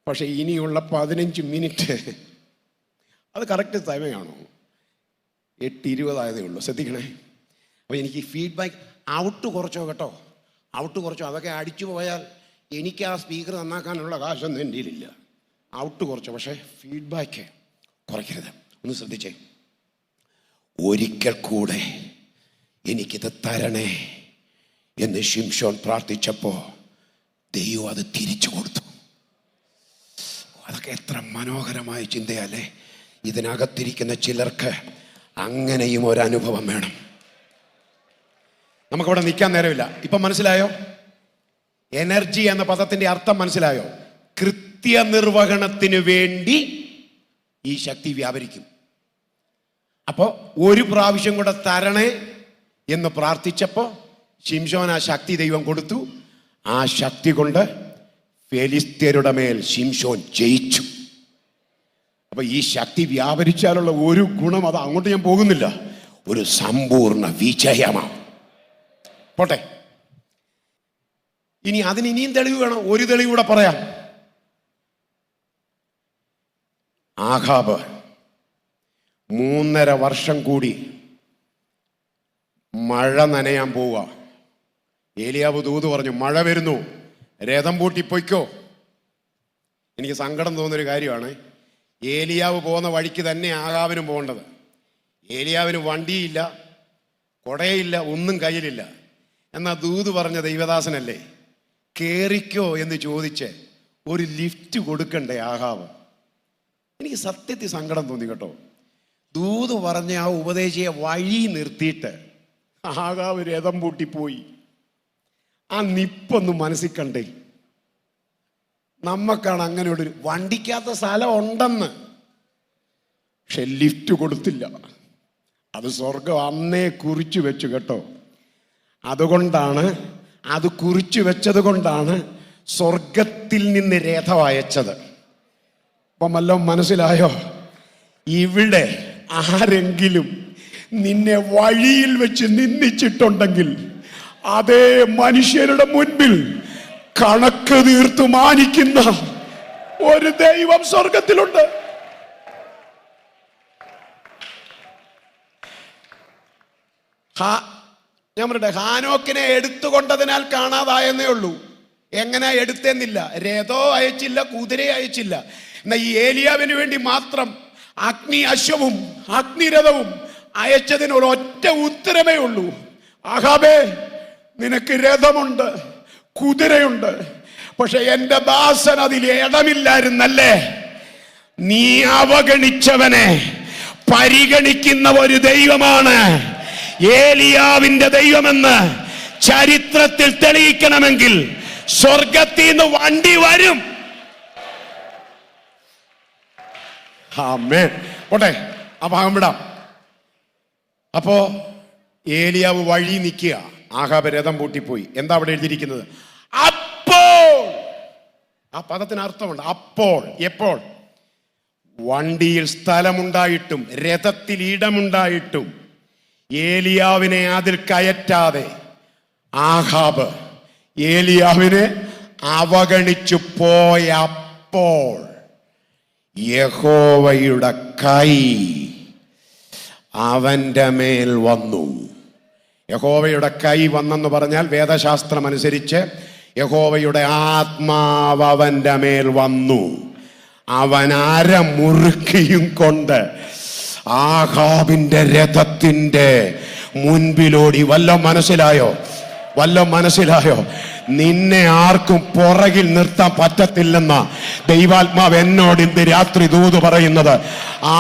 പക്ഷെ ഇനിയുള്ള 15 മിനിറ്റ് അത് കറക്റ്റ് സമയമാണോ? 8:20 ആയതേ ഉള്ളൂ. ശ്രദ്ധിക്കണേ. അപ്പോൾ എനിക്ക് ഫീഡ്ബാക്ക് ഔട്ട് കുറച്ചോ കേട്ടോ, ഔട്ട് കുറച്ചോ. അതൊക്കെ അടിച്ചു പോയാൽ എനിക്ക് ആ സ്പീക്കർ നന്നാക്കാനുള്ള കാശൊന്നും എൻ്റെ കയ്യിലില്ല. ഔട്ട് കുറച്ചോ, പക്ഷേ ഫീഡ്ബാക്ക് കുറയ്ക്കരുത്. ഒന്ന് ശ്രദ്ധിച്ചേ. ഒരിക്കൽ കൂടെ എനിക്കിത് തരണേ എന്ന് ശിംശോൻ പ്രാർത്ഥിച്ചപ്പോൾ ദൈവം അത് തിരിച്ചു കൊടുത്തു. അതൊക്കെ എത്ര മനോഹരമായ ചിന്തയല്ലേ. ഇതിനകത്തിരിക്കുന്ന ചിലർക്ക് അങ്ങനെയും ഒരു അനുഭവം വേണം. നമുക്കവിടെ നിൽക്കാൻ നേരമില്ല. ഇപ്പം മനസ്സിലായോ? എനർജി എന്ന പദത്തിന്റെ അർത്ഥം മനസ്സിലായോ? കൃത്യനിർവഹണത്തിന് വേണ്ടി ഈ ശക്തി വ്യാപരിക്കും. അപ്പോൾ ഒരു പ്രാവശ്യം കൂടെ തരണേ എന്ന് പ്രാർത്ഥിച്ചപ്പോൾ ശിംശോൻ ആ ശക്തി ദൈവം കൊടുത്തു. ആ ശക്തി കൊണ്ട് ഫെലിസ്ത്യരുടെ മേൽ ശിംശോൻ ജയിച്ചു. അപ്പൊ ഈ ശക്തി വ്യാപരിച്ചാലുള്ള ഒരു ഗുണം, അത് അങ്ങോട്ട് ഞാൻ പോകുന്നില്ല, ഒരു സമ്പൂർണ്ണ വിജയമാണ്. പോട്ടെ, ഇനി അതിന് ഇനിയും തെളിവ് വേണം. ഒരു തെളിവ് കൂടെ പറയാം. ആഹാബ് 3.5 വർഷം കൂടി മഴ നനയാൻ പോവുക. ഏലിയാവ് ദൂത് പറഞ്ഞു, മഴ വരുന്നു, രഥം പൂട്ടി പൊയ്ക്കോ. എനിക്ക് സങ്കടം തോന്നുന്നൊരു കാര്യമാണ്, ഏലിയാവ് പോകുന്ന വഴിക്ക് തന്നെ ആഹാബിനും പോകേണ്ടത്. ഏലിയാവിന് വണ്ടിയില്ല, കൊടയില്ല, ഒന്നും കയ്യിലില്ല. എന്നാൽ ദൂത് പറഞ്ഞ ദൈവദാസനല്ലേ, കേറിക്കോ എന്ന് ചോദിച്ച് ഒരു ലിഫ്റ്റ് കൊടുക്കണ്ടേ ആഹാബ്? എനിക്ക് സത്യത്തിൽ സങ്കടം തോന്നി കേട്ടോ. ദൂത് പറഞ്ഞ ആ ഉപദേശിയെ വഴി നിർത്തിയിട്ട് ആഹാബ് രഥം പൂട്ടിപ്പോയി. ആ നിപ്പൊന്ന് മനസ്സിൽ കണ്ടേ. നമ്മക്കാണ് അങ്ങനെ ഒരു വണ്ടിക്കകത്ത സ്ഥലം ഉണ്ടെന്ന്, പക്ഷെ ലിഫ്റ്റ് കൊടുത്തില്ല. അത് സ്വർഗം അന്നേ കുറിച്ചു വെച്ചു കേട്ടോ. അതുകൊണ്ടാണ്, അത് കുറിച്ചു വെച്ചത് കൊണ്ടാണ് സ്വർഗത്തിൽ നിന്ന് രഥം അയച്ചത്. അപ്പം വല്ലതും മനസ്സിലായോ? ഇവിടെ ആരെങ്കിലും നിന്നെ വഴിയിൽ വെച്ച് നിന്ദിച്ചിട്ടുണ്ടെങ്കിൽ അതേ മനുഷ്യരുടെ മുൻപിൽ കണക്ക് തീർത്തു മാനിക്കുന്ന ഒരു ദൈവം സ്വർഗത്തിലുണ്ട്. ഞാൻ പറയട്ടെ, ഹാനോക്കിനെ എടുത്തുകൊണ്ടതിനാൽ കാണാതായെന്നേ ഉള്ളൂ. എങ്ങനെ എടുത്തെന്നില്ല. രഥോ അയച്ചില്ല, കുതിരയെ അയച്ചില്ല. എന്നാൽ ഈ ഏലിയാവിന് വേണ്ടി മാത്രം അഗ്നി അശ്വവും അഗ്നിരഥവും അയച്ചതിന് ഒരൊറ്റ ഉത്തരമേ ഉള്ളൂ. ആഹാബേ, നിനക്ക് രഥമുണ്ട്, കുതിരയുണ്ട്, പക്ഷെ എന്റെ ദാസൻ അതിൽ ഇടമില്ലായിരുന്നല്ലേ. നീ അവഗണിച്ചവനെ പരിഗണിക്കുന്ന ഒരു ദൈവമാണ് ഏലിയാവിന്റെ ദൈവമെന്ന് ചരിത്രത്തിൽ തെളിയിക്കണമെങ്കിൽ സ്വർഗത്തിൽ നിന്ന് വണ്ടി വരും. പോട്ടെ, ആ ഭാഗം വിടാം. അപ്പോ ഏലിയാവ് വഴി നിൽക്കുക, ആഹാബ് രഥം പൂട്ടിപ്പോയി. എന്താ അവിടെ എഴുതിയിരിക്കുന്നത്? അപ്പോൾ. ആ പദത്തിന് അർത്ഥമുണ്ട്. അപ്പോൾ, എപ്പോൾ? വണ്ടിയിൽ സ്ഥലമുണ്ടായിട്ടും രഥത്തിൽ ഇടമുണ്ടായിട്ടും ഏലിയാവിനെ അതിൽ കയറ്റാതെ ആഹാബ് ഏലിയാവിനെ അവഗണിച്ചു പോയപ്പോൾ യഹോവയുടെ കൈ അവന്റെ മേൽ വന്നു. യഹോവയുടെ കൈ വന്നെന്ന് പറഞ്ഞാൽ വേദശാസ്ത്രം അനുസരിച്ച് യഹോവയുടെ ആത്മാവ് അവന്റെ മേൽ വന്നു. അവൻ അരമുറുക്കിയും കൊണ്ട് ആഹാബിന്റെ രഥത്തിന്റെ മുൻപിലോടി. വല്ലതും മനസ്സിലായോ? വല്ലതും മനസ്സിലായോ? നിന്നെ ആർക്കും പുറകിൽ നിർത്താൻ പറ്റത്തില്ലെന്ന ദൈവാത്മാവ് എന്നോട് ഇന്ന് രാത്രി ദൂത് പറയുന്നത്.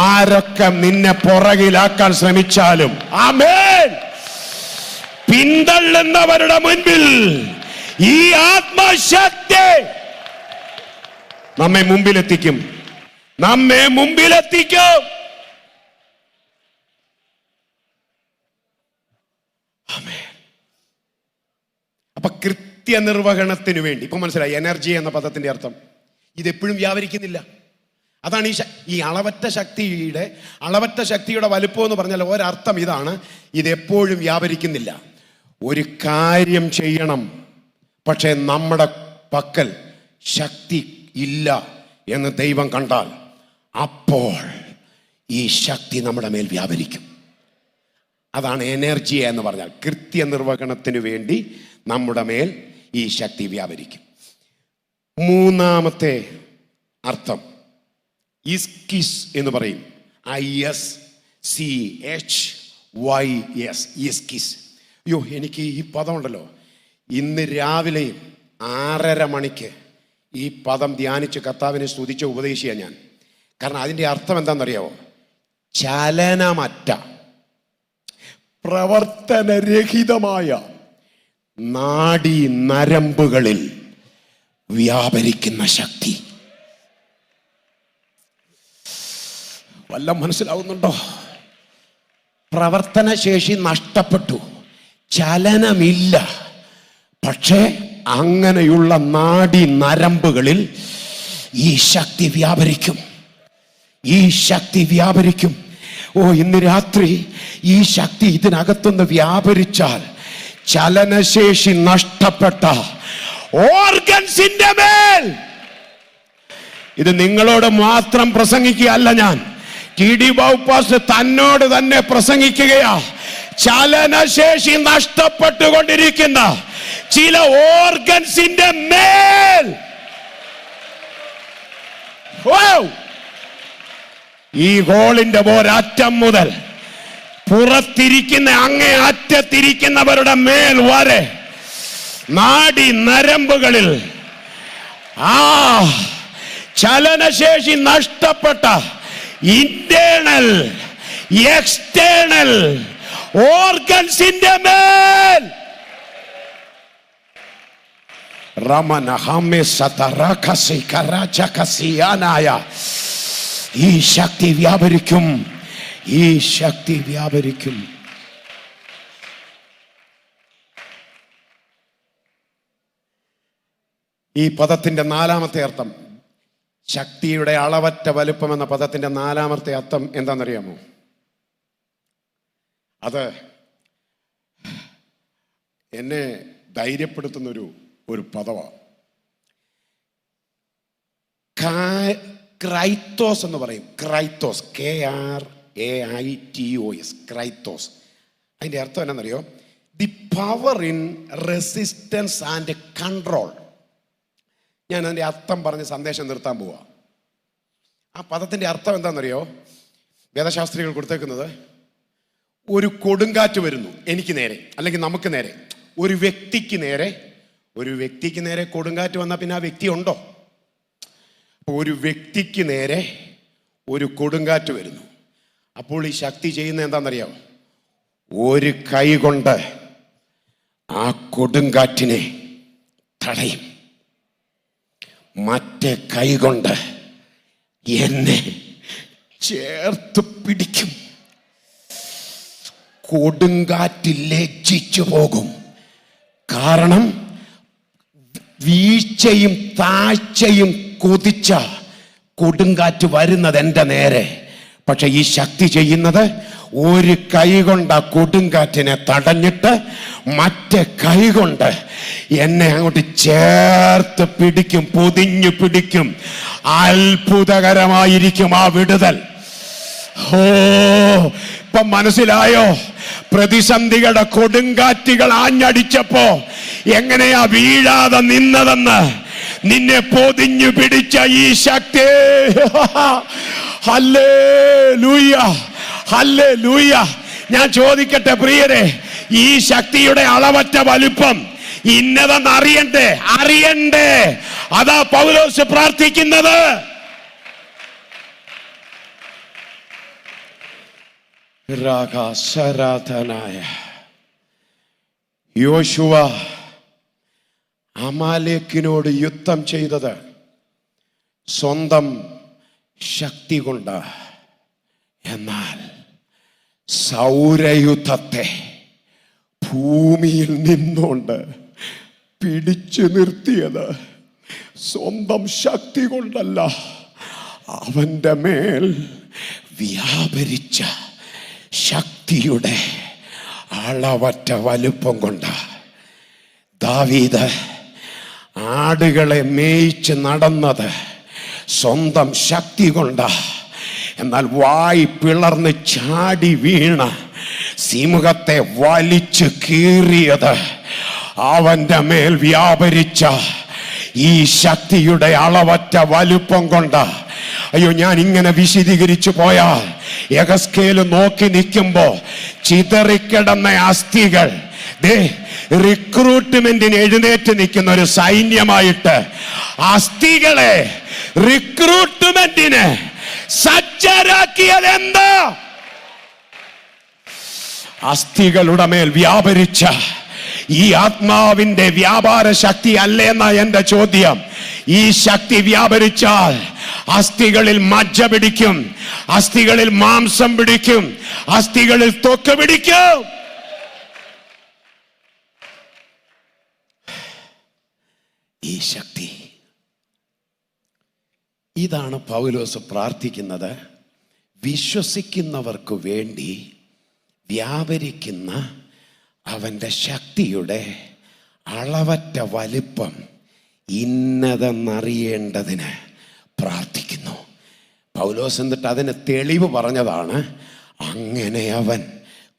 ആരൊക്കെ നിന്നെ പുറകിലാക്കാൻ ശ്രമിച്ചാലും, ആമേൻ, പിന്തള്ളുന്നവരുടെ മുൻപിൽ ഈ ആത്മശക്തി നമ്മെ മുമ്പിലെത്തിക്കും. നമ്മെ മുമ്പിലെത്തിക്കും. അപ്പൊ കൃത്യനിർവഹണത്തിന് വേണ്ടി ഇപ്പൊ മനസ്സിലായി എനർജി എന്ന പദത്തിന്റെ അർത്ഥം. ഇതെപ്പോഴും വ്യാപരിക്കുന്നില്ല. അതാണ് ഈ അളവറ്റ ശക്തിയുടെ വലുപ്പം എന്ന് പറഞ്ഞാൽ ഒരർത്ഥം ഇതാണ്: ഇതെപ്പോഴും വ്യാപരിക്കുന്നില്ല. ഒരു കാര്യം ചെയ്യണം, പക്ഷെ നമ്മുടെ പക്കൽ ശക്തി ഇല്ല എന്ന് ദൈവം കണ്ടാൽ അപ്പോൾ ഈ ശക്തി നമ്മുടെ മേൽ വ്യാപരിക്കും. അതാണ് എനർജി എന്ന് പറഞ്ഞാൽ. കൃത്യനിർവഹണത്തിന് വേണ്ടി നമ്മുടെ മേൽ ഈ ശക്തി വ്യാപരിക്കും. മൂന്നാമത്തെ അർത്ഥം ഇസ്കിസ് എന്ന് പറയും. ISCHYS, ഇസ്കിസ്. അയ്യോ, എനിക്ക് ഈ പദം ഉണ്ടല്ലോ, ഇന്ന് രാവിലെയും 6:30 മണിക്ക് ഈ പദം ധ്യാനിച്ച് കർത്താവിനെ സ്തുതിച്ച് ഉപദേശിച്ച ഞാൻ. കാരണം അതിൻ്റെ അർത്ഥം എന്താണെന്നറിയാവോ? ചലനമറ്റ, പ്രവർത്തനരഹിതമായ നാഡീ നരമ്പുകളിൽ വ്യാപരിക്കുന്ന ശക്തി. വല്ലതും മനസ്സിലാവുന്നുണ്ടോ? പ്രവർത്തനശേഷി നഷ്ടപ്പെട്ടു, ചലനമില്ല. പക്ഷേ അങ്ങനെയുള്ള നാഡീ നരമ്പുകളിൽ ഈ ശക്തി വ്യാപരിക്കും, ഈ ശക്തി വ്യാപരിക്കും. ഓ, ഇന്ന് രാത്രി ഈ ശക്തി ഇതിനകത്തുനിന്ന് വ്യാപരിച്ചാൽ ചലനശേഷി നഷ്ടപ്പെട്ട ഓർഗൻസിന്റെ മേൽ, ഇത് നിങ്ങളോട് മാത്രം പ്രസംഗിക്കുകയല്ല, ഞാൻ TD ബൗപ്പാസ് തന്നോട് തന്നെ പ്രസംഗിക്കുകയാ. ചലനശേഷി നഷ്ടപ്പെട്ടുകൊണ്ടിരിക്കുന്ന ചില ഓർഗൻസിന്റെ മേൽ ഈ ഹോളിന്റെ ഒരറ്റം മുതൽ പുറത്തിരിക്കുന്ന അങ്ങേ അറ്റത്തിരിക്കുന്നവരുടെ മേൽ വരെ നാഡി നരമ്പുകളിൽ ചലനശേഷി നഷ്ടപ്പെട്ട ഇന്റേണൽ എക്സ്റ്റേണൽ ഓർഗൻസിന്റെ മേൽ ഈ ശക്തി വ്യാപരിക്കും, ഈ ശക്തി വ്യാപരിക്കും. ഈ പദത്തിന്റെ നാലാമത്തെ അർത്ഥം, ശക്തിയുടെ അളവറ്റ വലുപ്പം എന്ന പദത്തിന്റെ നാലാമത്തെ അർത്ഥം എന്താണെന്നറിയാമോ? അത് എന്നെ ധൈര്യപ്പെടുത്തുന്ന ഒരു പദമാണ്. ക്രൈത്തോസ് എന്ന് പറയും. ക്രൈത്തോസ്, KRAITOS, ക്രൈത്തോസ്. അതിൻ്റെ അർത്ഥം എന്നാണെന്നറിയോ? The power in resistance and control. ഞാൻ അതിൻ്റെ അർത്ഥം പറഞ്ഞ് സന്ദേശം നിർത്താൻ പോവാ. ആ പദത്തിൻ്റെ അർത്ഥം എന്താണെന്നറിയോ? വേദശാസ്ത്രികൾ കൊടുത്തേക്കുന്നത്, ഒരു കൊടുങ്കാറ്റ് വരുന്നു എനിക്ക് നേരെ, അല്ലെങ്കിൽ നമുക്ക് നേരെ, ഒരു വ്യക്തിക്ക് നേരെ കൊടുങ്കാറ്റ് വന്നാൽ പിന്നെ ആ വ്യക്തി ഉണ്ടോ? ഒരു വ്യക്തിക്ക് നേരെ ഒരു കൊടുങ്കാറ്റ് വരുന്നു. അപ്പോൾ ഈ ശക്തി ചെയ്യുന്നത് എന്താണെന്നറിയാമോ? ഒരു കൈ കൊണ്ട് ആ കൊടുങ്കാറ്റിനെ തടയും, മറ്റേ കൈ കൊണ്ട് എന്നെ ചേർത്ത് പിടിക്കും. കൊടുങ്കാറ്റ് ലജ്ജിച്ചു പോകും. കാരണം വീഴ്ചയും താഴ്ചയും കൊതിച്ച കൊടുങ്കാറ്റ് വരുന്നത് എൻ്റെ നേരെ. പക്ഷെ ഈ ശക്തി ചെയ്യുന്നത്, ഒരു കൈ കൊണ്ട് ആ കൊടുങ്കാറ്റിനെ തടഞ്ഞിട്ട് മറ്റേ കൈ കൊണ്ട് എന്നെ അങ്ങോട്ട് ചേർത്ത് പിടിക്കും, പൊതിഞ്ഞു പിടിക്കും. അത്ഭുതകരമായിരിക്കും ആ വിടുതൽ. ഓ, ഇപ്പം മനസ്സിലായോ? പ്രതിസന്ധികളുടെ കൊടുങ്കാറ്റുകൾ ആഞ്ഞടിച്ചപ്പോ എങ്ങനെയാ വീഴാതെ നിന്നതെന്ന്. നിന്നെ പൊതിഞ്ഞു പിടിച്ച ഈ ശക്തി. Hallelujah, hallelujah. ഞാൻ ചോദിക്കട്ടെ പ്രിയരെ, ഈ ശക്തിയുടെ അളവറ്റ വലുപ്പം ഇന്നതെന്ന് അറിയണ്ടേ? അതാ പൗലോസ് പ്രാർത്ഥിക്കുന്നത്. രാഗാസരാധനായ യോശുവ അമാലേക്കിനോട് യുദ്ധം ചെയ്തത് സ്വന്തം ശക്തി കൊണ്ട്. എന്നാൽ സൗരയുദ്ധത്തെ ഭൂമിയിൽ നിന്നുകൊണ്ട് പിടിച്ചു നിർത്തിയത് സ്വന്തം ശക്തി കൊണ്ടല്ല, അവന്റെ മേൽ വ്യാപരിച്ച ശക്തിയുടെ അളവറ്റ വലുപ്പം കൊണ്ട്. ദാവീദ് ആടുകളെ മേയിച്ച് നടന്നത് സ്വന്തം ശക്തി കൊണ്ട. എന്നാൽ വായി പിളർന്ന് ചാടി വീണ സിംഹത്തെ വലിച്ചു കീറിയത് അവന്റെ മേൽ വ്യാപരിച്ച ഈ ശക്തിയുടെ അളവറ്റ വലുപ്പം കൊണ്ട്. അയ്യോ, ഞാൻ ഇങ്ങനെ വിശദീകരിച്ചു പോയാൽ യെഹെസ്കേൽ നോക്കി നിൽക്കുമ്പോ ചിതറിക്കിടന്ന അസ്ഥികൾ റിക്രൂട്ട്മെന്റിന് എഴുന്നേറ്റ് നിൽക്കുന്ന ഒരു സൈന്യമായിട്ട് അസ്ഥികളെ റിക്രൂട്ട്മെന്റിന് സജ്ജരാക്കിയത് എന്താ? അസ്ഥികളുടെ മേൽ വ്യാപരിച്ച ഈ ആത്മാവിന്റെ വ്യാപാര ശക്തി അല്ലേന്ന എന്റെ ചോദ്യം. ഈ ശക്തി വ്യാപരിച്ചാൽ അസ്ഥികളിൽ മജ്ജ പിടിക്കും, അസ്ഥികളിൽ മാംസം പിടിക്കും, അസ്ഥികളിൽ ത്വക്ക് പിടിക്കും. ഈ ശക്തി, ഇതാണ് പൗലോസ് പ്രാർത്ഥിക്കുന്നത്. വിശ്വസിക്കുന്നവർക്ക് വേണ്ടി വ്യാപരിക്കുന്ന അവന്റെ ശക്തിയുടെ അളവറ്റ വലിപ്പം ഇന്നതെന്നറിയേണ്ടതിന് പ്രാർത്ഥിക്കുന്നു. പൗലോസ് എന്നിട്ട് അതിന് തെളിവ് പറഞ്ഞതാണ്. അങ്ങനെ അവൻ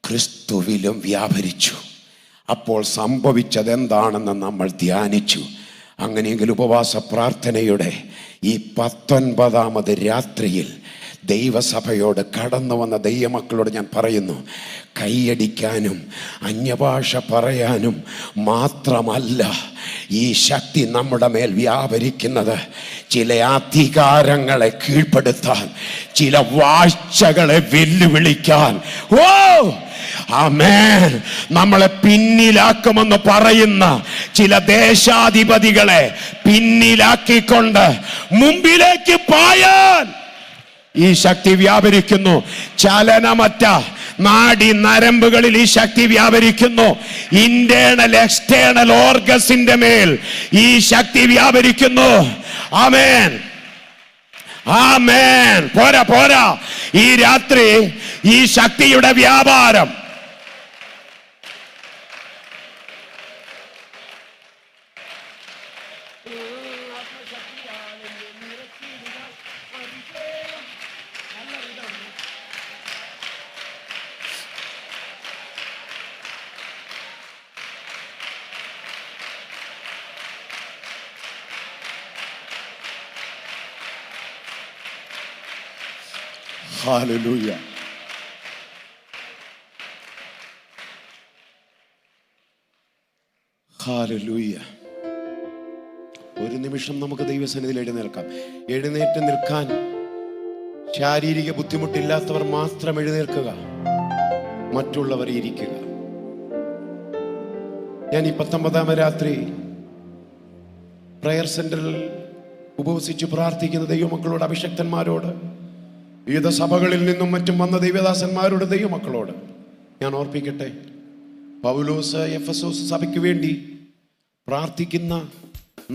ക്രിസ്തുവിലും വ്യാപരിച്ചു. അപ്പോൾ സംഭവിച്ചത് എന്താണെന്ന് നമ്മൾ ധ്യാനിച്ചു. അങ്ങനെയെങ്കിൽ ഉപവാസ പ്രാർത്ഥനയുടെ ഈ 19ാമത് രാത്രിയിൽ ദൈവസഭയോട് കടന്നു വന്ന ദൈവമക്കളോട് ഞാൻ പറയുന്നു, കൈയടിക്കാനും അന്യഭാഷ പറയാനും മാത്രമല്ല ഈ ശക്തി നമ്മുടെ മേൽ വ്യാപരിക്കുന്നത്. ചില അധികാരങ്ങളെ കീഴ്പ്പെടുത്താൻ, ചില വാഴ്ചകളെ വെല്ലുവിളിക്കാൻ, ആമേൻ, നമ്മളെ പിന്നിലാക്കുമെന്ന് പറയുന്ന ചില ദേശാധിപതികളെ പിന്നിലാക്കിക്കൊണ്ട് മുമ്പിലേക്ക് പായാൻ ഈ ശക്തി വ്യാപരിക്കുന്നു. ചലനമറ്റ നാഡി നരമ്പുകളിൽ ഈ ശക്തി വ്യാപരിക്കുന്നു. ഇന്റേണൽ എക്സ്റ്റേണൽ ഓർഗസിന്റെ മേൽ ഈ ശക്തി വ്യാപരിക്കുന്നു. ആമേൻ, ആമേൻ. പോരാ പോരാ, ഈ രാത്രി ഈ ശക്തിയുടെ വ്യാപാരം ഹല്ലേലൂയ. ഹല്ലേലൂയ. ഒരു നിമിഷം നമുക്ക് ദൈവസന്നിധിയിൽ എഴുന്നേൽക്കാം. എഴുന്നേറ്റ് നിൽക്കാൻ ശാരീരിക ബുദ്ധിമുട്ടില്ലാത്തവർ മാത്രം എഴുന്നേൽക്കുക, മറ്റുള്ളവർ ഇരിക്കുക. ഞാൻ ഈ 19ാം രാത്രി പ്രയർ സെന്ററിൽ ഉപവസിച്ച് പ്രാർത്ഥിക്കുന്ന ദൈവമക്കളോട്, അഭിഷക്തന്മാരോട്, വിവിധ സഭകളിൽ നിന്നും മറ്റും വന്ന ദൈവദാസന്മാരോട്, ദൈവമക്കളോട് ഞാൻ ഓർപ്പിക്കട്ടെ. പൗലോസ് എഫെസോസ് സഭയ്ക്ക് വേണ്ടി പ്രാർത്ഥിക്കുന്ന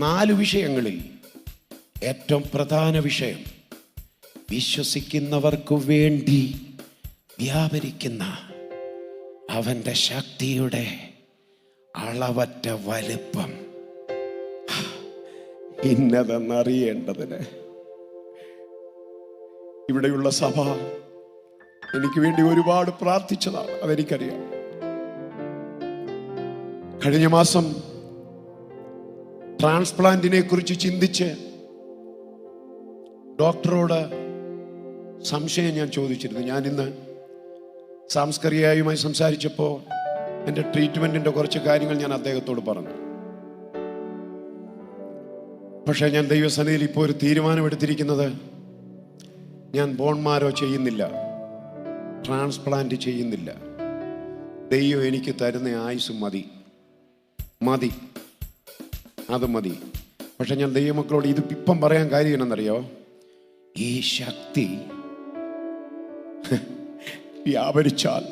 4 വിഷയങ്ങളിൽ ഏറ്റവും പ്രധാന വിഷയം വിശ്വസിക്കുന്നവർക്കു വേണ്ടി വ്യാപരിക്കുന്ന അവന്റെ ശക്തിയുടെ അളവറ്റ വലുപ്പം ഇന്നതെന്നറിയേണ്ടതിന്. ഇവിടെയുള്ള സഭ എനിക്ക് വേണ്ടി ഒരുപാട് പ്രാർത്ഥിച്ചതാണ്, അതെനിക്കറിയാം. കഴിഞ്ഞ മാസം ട്രാൻസ്പ്ലാന്റിനെ കുറിച്ച് ചിന്തിച്ച് ഡോക്ടറോട് സംശയം ഞാൻ ചോദിച്ചിരുന്നു. ഞാൻ ഇന്ന് സാംസ്കാരികയുമായി സംസാരിച്ചപ്പോൾ എൻ്റെ ട്രീറ്റ്മെന്റിന്റെ കുറച്ച് കാര്യങ്ങൾ ഞാൻ അദ്ദേഹത്തോട് പറഞ്ഞു. പക്ഷേ ഞാൻ ദൈവസന്നിധിയിൽ ഇപ്പോൾ ഒരു തീരുമാനമെടുത്തിരിക്കുന്നത്, ഞാൻ ബോൺമാരോ ചെയ്യുന്നില്ല, ട്രാൻസ്പ്ലാന്റ് ചെയ്യുന്നില്ല. ദൈവം എനിക്ക് തരുന്ന ആയുസ് മതി, അത് മതി. പക്ഷെ ഞാൻ ദൈവമക്കളോട് ഇത് ഇപ്പം പറയാൻ കാര്യം എന്നറിയോ? ഈ ശക്തി വ്യാപരിച്ചാൽ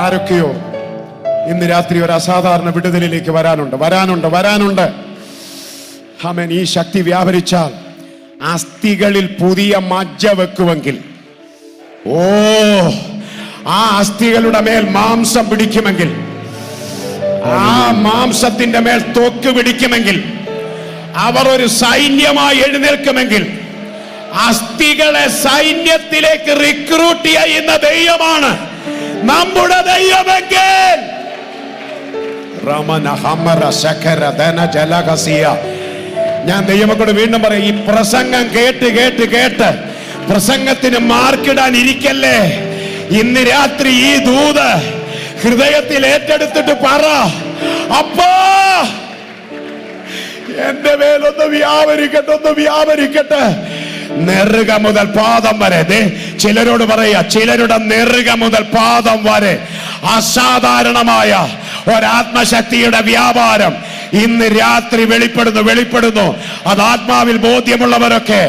ആരൊക്കെയോ ഇന്ന് രാത്രി ഒരു അസാധാരണ വിടുതലിലേക്ക് വരാനുണ്ട്. ആമേൻ. ഈ ശക്തി വ്യാപരിച്ചാൽ അസ്ഥികളിൽ പുതിയ മജ്ജ വെക്കുമെങ്കിൽ, ആ അസ്ഥികളുടെ മേൽ മാംസം പിടിക്കുമെങ്കിൽ, ആ മാംസത്തിന്റെ മേൽ ത്വക്ക് പിടിക്കുമെങ്കിൽ, അവർ ഒരു സൈന്യമായി എഴുന്നേൽക്കുമെങ്കിൽ, അസ്ഥികളെ സൈന്യത്തിലേക്ക് റിക്രൂട്ട് ചെയ്യുന്ന ദൈവമാണ് നമ്മുടെ ദൈവമെങ്കിൽ. ഞാൻ ദൈവമക്കളോട് വീണ്ടും പറയാം, ഈ പ്രസംഗം കേട്ട് കേട്ട് കേട്ട് പ്രസംഗത്തിന് മാർക്കിടാൻ ഇരിക്കല്ലേ. ഇന്ന് രാത്രി ഈ ദൂത് ഹൃദയത്തിൽ ഏറ്റെടുത്തിട്ട് പറ, അപ്പാ എന്റെ മേലൊന്ന് വ്യാപരിക്കട്ടെ, ഒന്ന് വ്യാപരിക്കട്ടെ. നെറുക മുതൽ പാദം വരെ. ചിലരോട് പറയാ, ചിലരുടെ നെറുക മുതൽ പാദം വരെ അസാധാരണമായ ഒരാത്മശക്തിയുടെ വ്യാപാരം ഇന്ന് രാത്രി വെളിപ്പെടുന്നു. അത് ആത്മാവിൽ ബോധ്യമുള്ളവരൊക്കെ